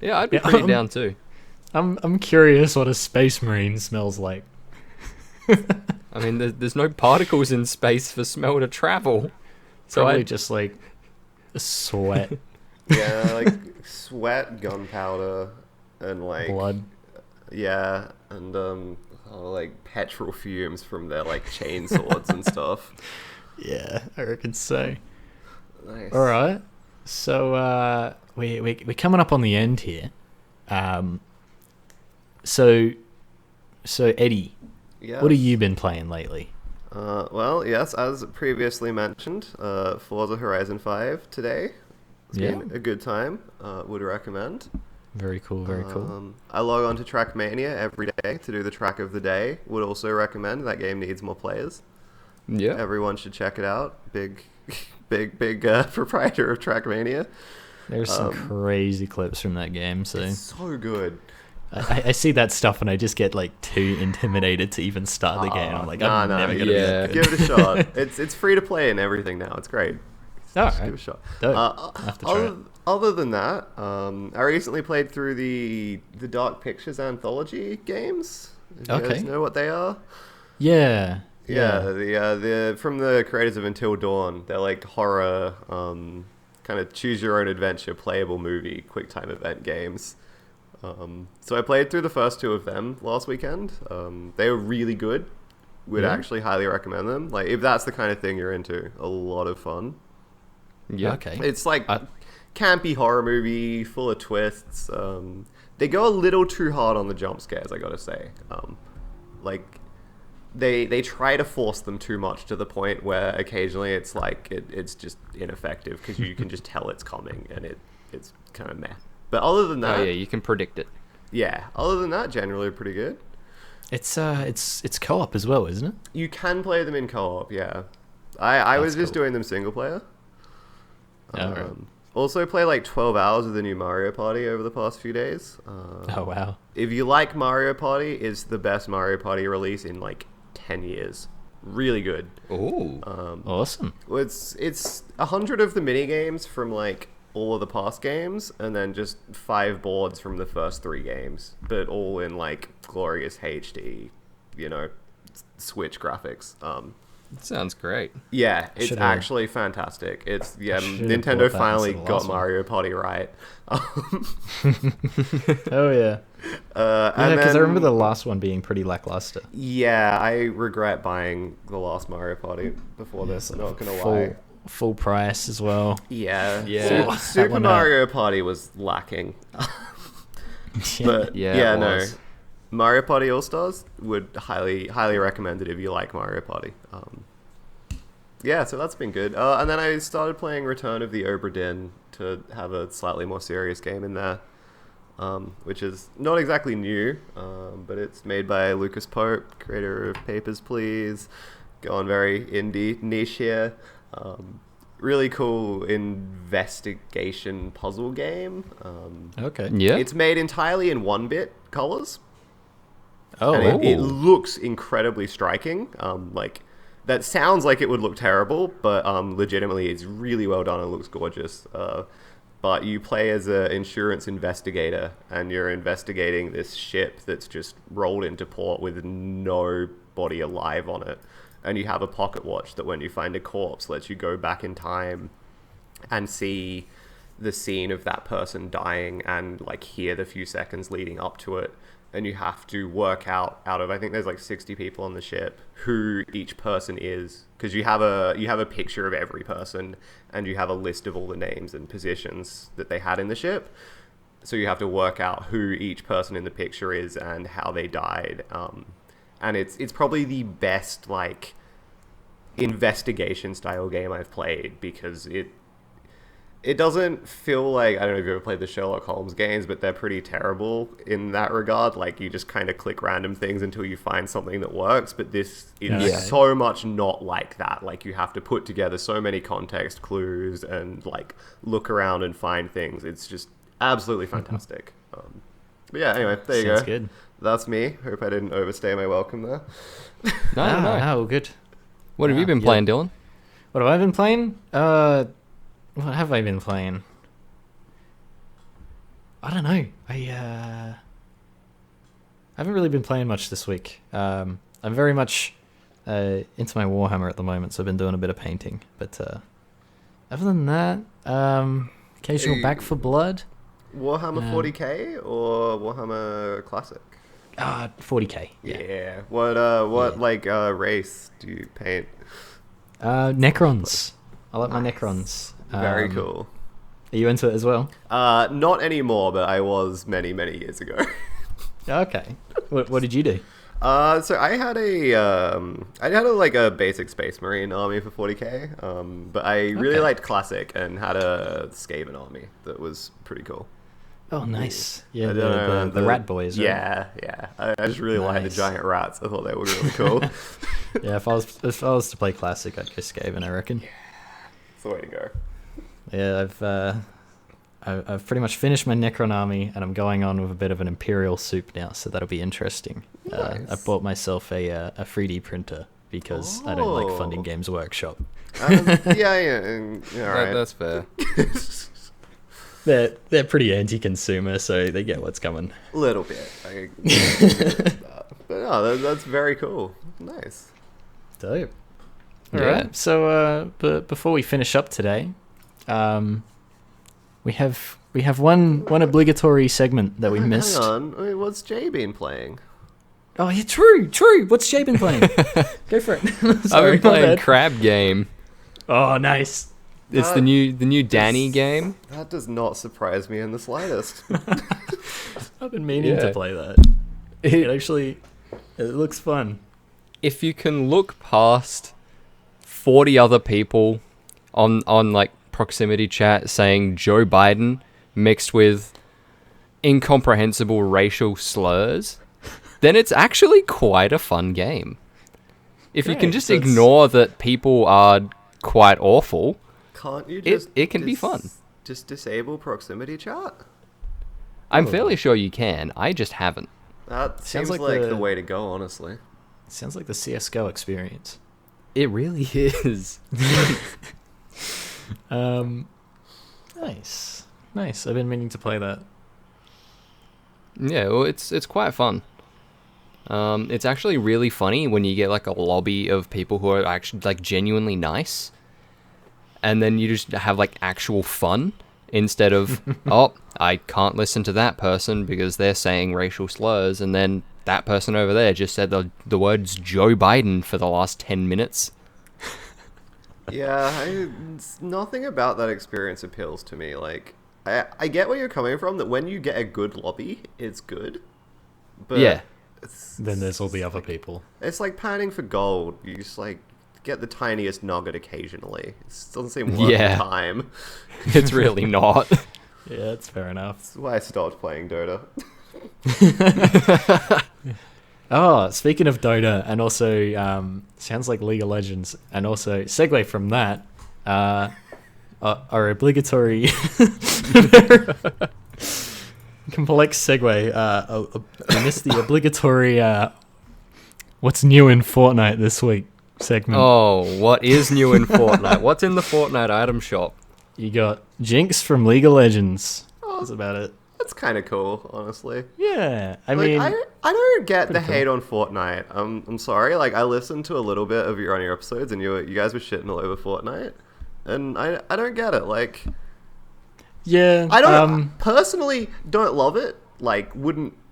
Yeah, I'd be Yeah, pretty down too. I'm curious what a space marine smells like. I mean, there's no particles in space for smell to travel. So Probably just like sweat, Yeah, like sweat, gunpowder, and like blood. yeah, and like petrol fumes from their like chainswords and stuff. Yeah, I reckon so. Nice. All right, so we're coming up on the end here. So Eddie, Yes. what have you been playing lately? Well, yes, as previously mentioned, Forza Horizon 5 today. It's Yeah. been a good time. Would recommend. Very cool, very cool. I log on to Trackmania every day to do the track of the day. Would also recommend. That game needs more players. yeah, Everyone should check it out. Big proprietor of Trackmania. There's some crazy clips from that game, so It's so good. I see that stuff and I just get like too intimidated to even start the game. I'm like, I'm nah, never you gonna be yeah. that good. Give it a shot. It's free to play and everything now. It's great. All Just right. give it a shot. Dope. I'll have to try it. Other than that, I recently played through the Dark Pictures anthology games. Do you Okay. guys know what they are? Yeah. Yeah, the from the creators of Until Dawn. They're like horror, kind of choose your own adventure, playable movie, quick time event games. So I played through the first two of them last weekend. They were really good. Would Yeah. actually highly recommend them. Like, if that's the kind of thing you're into, a lot of fun. yeah. Okay. It's like I- campy horror movie, full of twists. They go a little too hard on the jump scares, I gotta say. Like, they try to force them too much to the point where occasionally it's like it's just ineffective because you can just tell it's coming and it's kind of meh. But other than that, Oh yeah, you can predict it. yeah. Other than that, generally pretty good. It's co-op as well, isn't it? You can play them in co-op, yeah. I was That's just cool. doing them single player. Alright. Also play like 12 hours of the new Mario Party over the past few days. Oh wow. If you like Mario Party, it's the best Mario Party release in like 10 years. Really good. Ooh. Awesome. Well, it's 100 of the mini games from like all of the past games, and then just 5 boards from the first 3 games, but all in like glorious HD, Switch graphics. Sounds great. Yeah, it's Should've- actually fantastic. It's Should've Nintendo bought that finally instead of the got last one. Mario Party right. Oh yeah. Yeah, And because I remember the then- last one being pretty lackluster. Yeah, I regret buying the last Mario Party before this. I'm not gonna lie. Full price as well. Yeah, Yeah. Super, That Super one, Mario Party was lacking. But Yeah, yeah, it no. was. Mario Party All Stars, would highly recommend it if you like Mario Party. Yeah, so that's been good. And then I started playing Return of the Obra Dinn to have a slightly more serious game in there, which is not exactly new, but it's made by Lucas Pope, creator of Papers, Please. Going very indie niche here. Really cool investigation puzzle game. Okay. Yeah. It's made entirely in 1-bit colors. Oh, And it looks incredibly striking. Like, that sounds like it would look terrible, but legitimately it's really well done and looks gorgeous. But you play as an insurance investigator, and you're investigating this ship that's just rolled into port with nobody alive on it. And you have a pocket watch that when you find a corpse lets you go back in time and see the scene of that person dying and like hear the few seconds leading up to it. And you have to work out of, I think there's like 60 people on the ship, who each person is, because you have a picture of every person and you have a list of all the names and positions that they had in the ship. So you have to work out who each person in the picture is and how they died. And it's probably the best like investigation style game I've played, because it doesn't feel like, I don't know if you've ever played the Sherlock Holmes games, but they're pretty terrible in that regard. Like, you just kind of click random things until you find something that works. But this is so much not like that. Like, you have to put together so many context clues and like look around and find things. It's just absolutely fantastic. But yeah, anyway, there you go. Sounds good. That's me. Hope I didn't overstay my welcome there. No. Good. What have you been playing, Dylan? What have I been playing? What have I been playing? I don't know. I haven't really been playing much this week. I'm very much into my Warhammer at the moment, so I've been doing a bit of painting. But other than that, occasional Back for Blood. Warhammer 40k or Warhammer Classic? 40k. Yeah. What race do you paint? Necrons. I like my Necrons. Very cool. Are you into it as well? Not anymore, but I was many years ago. Okay. What did you do? So I had a basic Space Marine army for 40k. But I really liked Classic and had a Skaven army that was pretty cool. Oh, nice. Yeah, the rat boys, right? Yeah. I just really liked the giant rats. I thought they were really cool. Yeah, if I was to play Classic, I'd go Skaven, I reckon. It's the way to go. Yeah, I've pretty much finished my Necron army, and I'm going on with a bit of an Imperial soup now, so that'll be interesting. Nice. I bought myself a 3D printer because I don't like funding Games Workshop. Yeah. All right. That's fair. They're pretty anti-consumer, so they get what's coming. A little bit. But no, that's very cool. Nice. Dope. Yeah. All right. So, but before we finish up today, we have one obligatory segment that we missed. Hang on. Wait, what's Jay been playing? Oh yeah, true. What's Jay been playing? Go for it. I've been playing Crab Game. Oh, nice. It's the new Danny game. That does not surprise me in the slightest. I've been meaning to play that. It looks fun. If you can look past 40 other people on like proximity chat saying Joe Biden mixed with incomprehensible racial slurs, then it's actually quite a fun game. If you can just ignore that people are quite awful, Can't you just it can be fun. Just disable proximity chat? I'm fairly sure you can. I just haven't. That Sounds seems like like the the- way to go, honestly. Sounds like the CS:GO experience. It really is. Nice. I've been meaning to play that. Yeah, well, it's quite fun. It's actually really funny when you get like a lobby of people who are actually like genuinely nice, and then you just have like actual fun instead of oh, I can't listen to that person because they're saying racial slurs, and then that person over there just said the words Joe Biden for the last 10 minutes. Yeah, nothing about that experience appeals to me. Like, I get where you're coming from, that when you get a good lobby, it's good. But Yeah. then there's all the other people. It's like panning for gold. You just like get the tiniest nugget occasionally. It doesn't seem worth the time. It's really not. Yeah, that's fair enough. That's why I stopped playing Dota. Oh, speaking of Dota, and also sounds like League of Legends, and also segue from that, our obligatory complex segue. I missed the obligatory what's new in Fortnite this week segment. Oh, what is new in Fortnite? What's in the Fortnite item shop? You got Jinx from League of Legends. That's about it. That's kind of cool, honestly. Yeah, I Like, mean, I don't get the pretty hate on Fortnite. I'm sorry. Like, I listened to a little bit of your episodes, and you guys were shitting all over Fortnite, and I don't get it. Like, yeah, I don't personally don't love it. Like,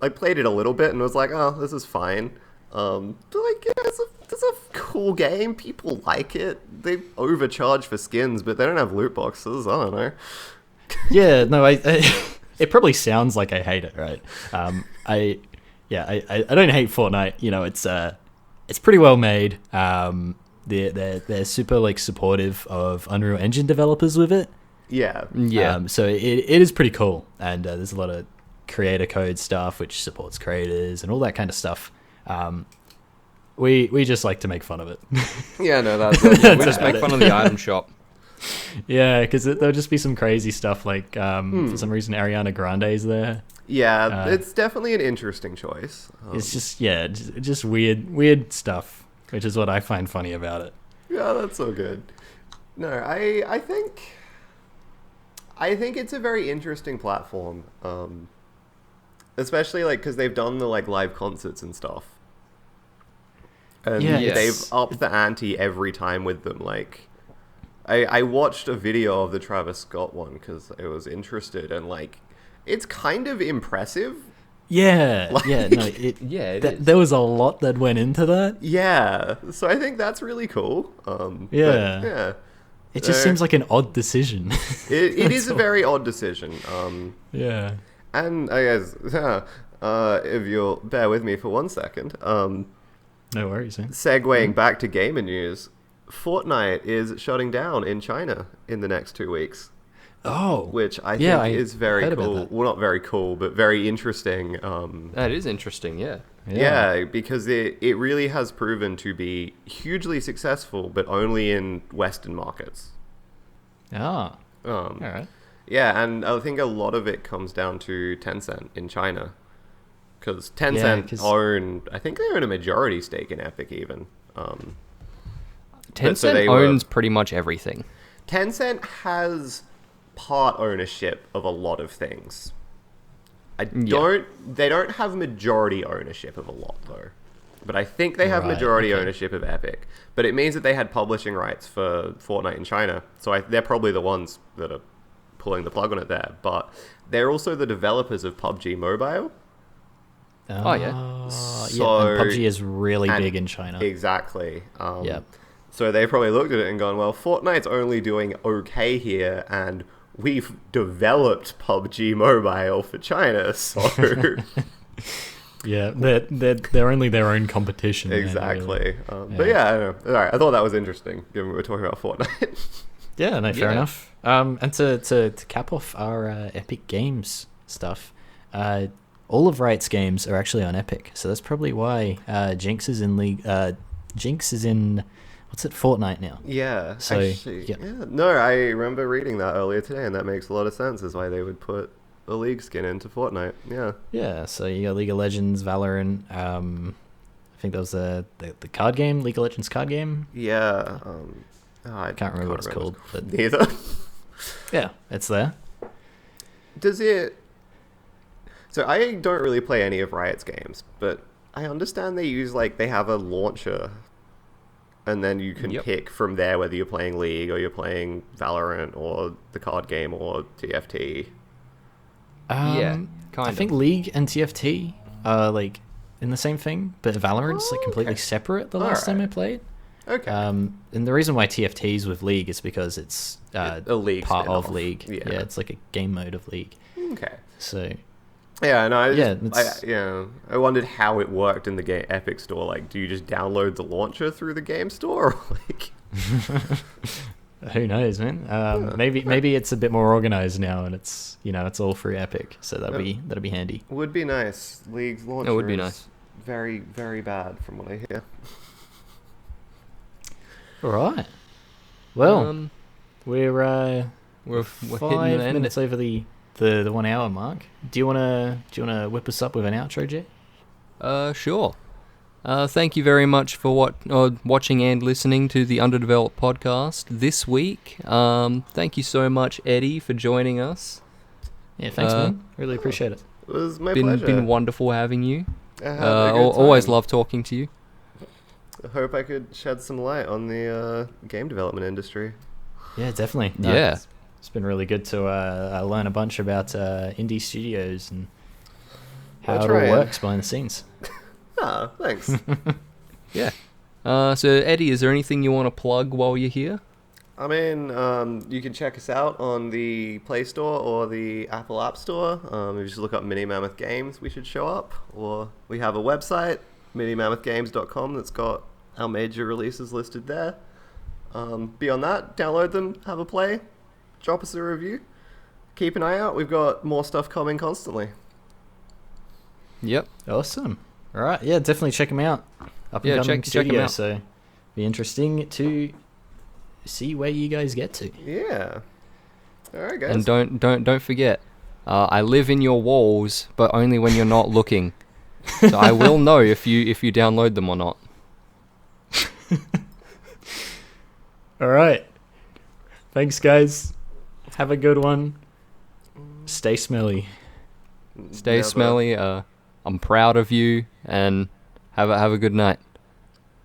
I played it a little bit and was like, oh, this is fine. But like, yeah, it's a cool game. People like it. They overcharge for skins, but they don't have loot boxes. I don't know. Yeah, no, I it probably sounds like I hate it, right? I don't hate Fortnite. You know, it's pretty well made. They're super like supportive of Unreal Engine developers with it. Yeah. So it is pretty cool, and there's a lot of creator code stuff which supports creators and all that kind of stuff. We just like to make fun of it. Yeah, no, that's We just make fun of the item shop. Yeah, because there'll just be some crazy stuff like for some reason Ariana Grande's there. Yeah, it's definitely an interesting choice. It's just weird stuff, which is what I find funny about it. Yeah, that's so good. No, I think it's a very interesting platform, especially like because they've done the like live concerts and stuff, and they've upped the ante every time with them. Like, I watched a video of the Travis Scott one because I was interested, and like, it's kind of impressive. Yeah, Like, it is. There was a lot that went into that. Yeah, so I think that's really cool. Yeah. It just seems like an odd decision. It is a very odd decision. Yeah. And I guess, if you'll bear with me for 1 second, No worries, man. segueing back to gamer news, Fortnite is shutting down in China in the next 2 weeks. Oh. Which I think is very heard about cool. that. Well, not very cool, but very interesting. That is interesting, yeah. Yeah, because it really has proven to be hugely successful, but only in Western markets. Ah. All right. Yeah, and I think a lot of it comes down to Tencent in China. Because Tencent I think they own a majority stake in Epic even. Tencent owns pretty much everything. Tencent has part ownership of a lot of things. They don't have majority ownership of a lot though. But I think they have majority ownership of Epic. But it means that they had publishing rights for Fortnite in China. So they're probably the ones that are pulling the plug on it there. But they're also the developers of PUBG Mobile. Oh, yeah. And PUBG is really big in China. Exactly. Yeah. So they probably looked at it and gone, well, Fortnite's only doing okay here, and we've developed PUBG Mobile for China, so... Yeah, they're only their own competition. Exactly. Really. But yeah, I don't know. All right, I thought that was interesting, given we were talking about Fortnite. Yeah, no, fair enough. And to cap off our Epic Games stuff, all of Riot's games are actually on Epic, so that's probably why Jinx is in what's it, Fortnite now? Yeah. So actually, yeah. No, I remember reading that earlier today, and that makes a lot of sense. Is why they would put a League skin into Fortnite. Yeah. Yeah. So you got League of Legends, Valorant. I think that was the card game, League of Legends card game. Yeah. I can't remember what it's called, but neither. Yeah, it's there. Does it? So I don't really play any of Riot's games, but I understand they have a launcher, and then you can pick from there whether you're playing League or you're playing Valorant or the card game or TFT. I think League and TFT are like in the same thing, but Valorant's like completely separate. The last time I played. Okay. And the reason why TFT's with League is because it's a League part spin-off. of League. Yeah, it's like a game mode of League. Okay. So, Yeah, no, Yeah, I wondered how it worked in the game Epic Store. Like, do you just download the launcher through the game store? Like, who knows, man? Maybe it's a bit more organized now, and it's it's all through Epic, so that'll be handy. would be nice. League's launcher It would be is nice. very, very bad from what I hear. All right. Well, we're We're 5 hitting the end. minutes over the 1 hour mark. Do you wanna whip us up with an outro, Jay? Sure. Thank you very much for watching and listening to the Underdeveloped podcast this week. Thank you so much, Edee, for joining us. Yeah, thanks, man. Really appreciate it. It was my pleasure. Been wonderful having you. I had a good Always time. love talking to you. I hope I could shed some light on the game development industry. Yeah, definitely. No, Yeah. It's been really good to learn a bunch about indie studios and how I'll it try all and- works behind the scenes. Ah, thanks. Yeah. So, Edee, is there anything you want to plug while you're here? I mean, you can check us out on the Play Store or the Apple App Store. If you just look up Mini Mammoth Games, we should show up. Or we have a website, minimammothgames.com, that's got our major releases listed there. Beyond that, download them, have a play, drop us a review. Keep an eye out. We've got more stuff coming constantly. Yep. Awesome. All right. Yeah, definitely check them out. Up and coming check 'em studio, out. so be interesting to see where you guys get to. Yeah. All right, guys. And don't forget, I live in your walls, but only when you're not looking. So I will know if you download them or not. All right. Thanks, guys. Have a good one. Stay smelly. Stay Never. smelly. I'm proud of you, and have a good night.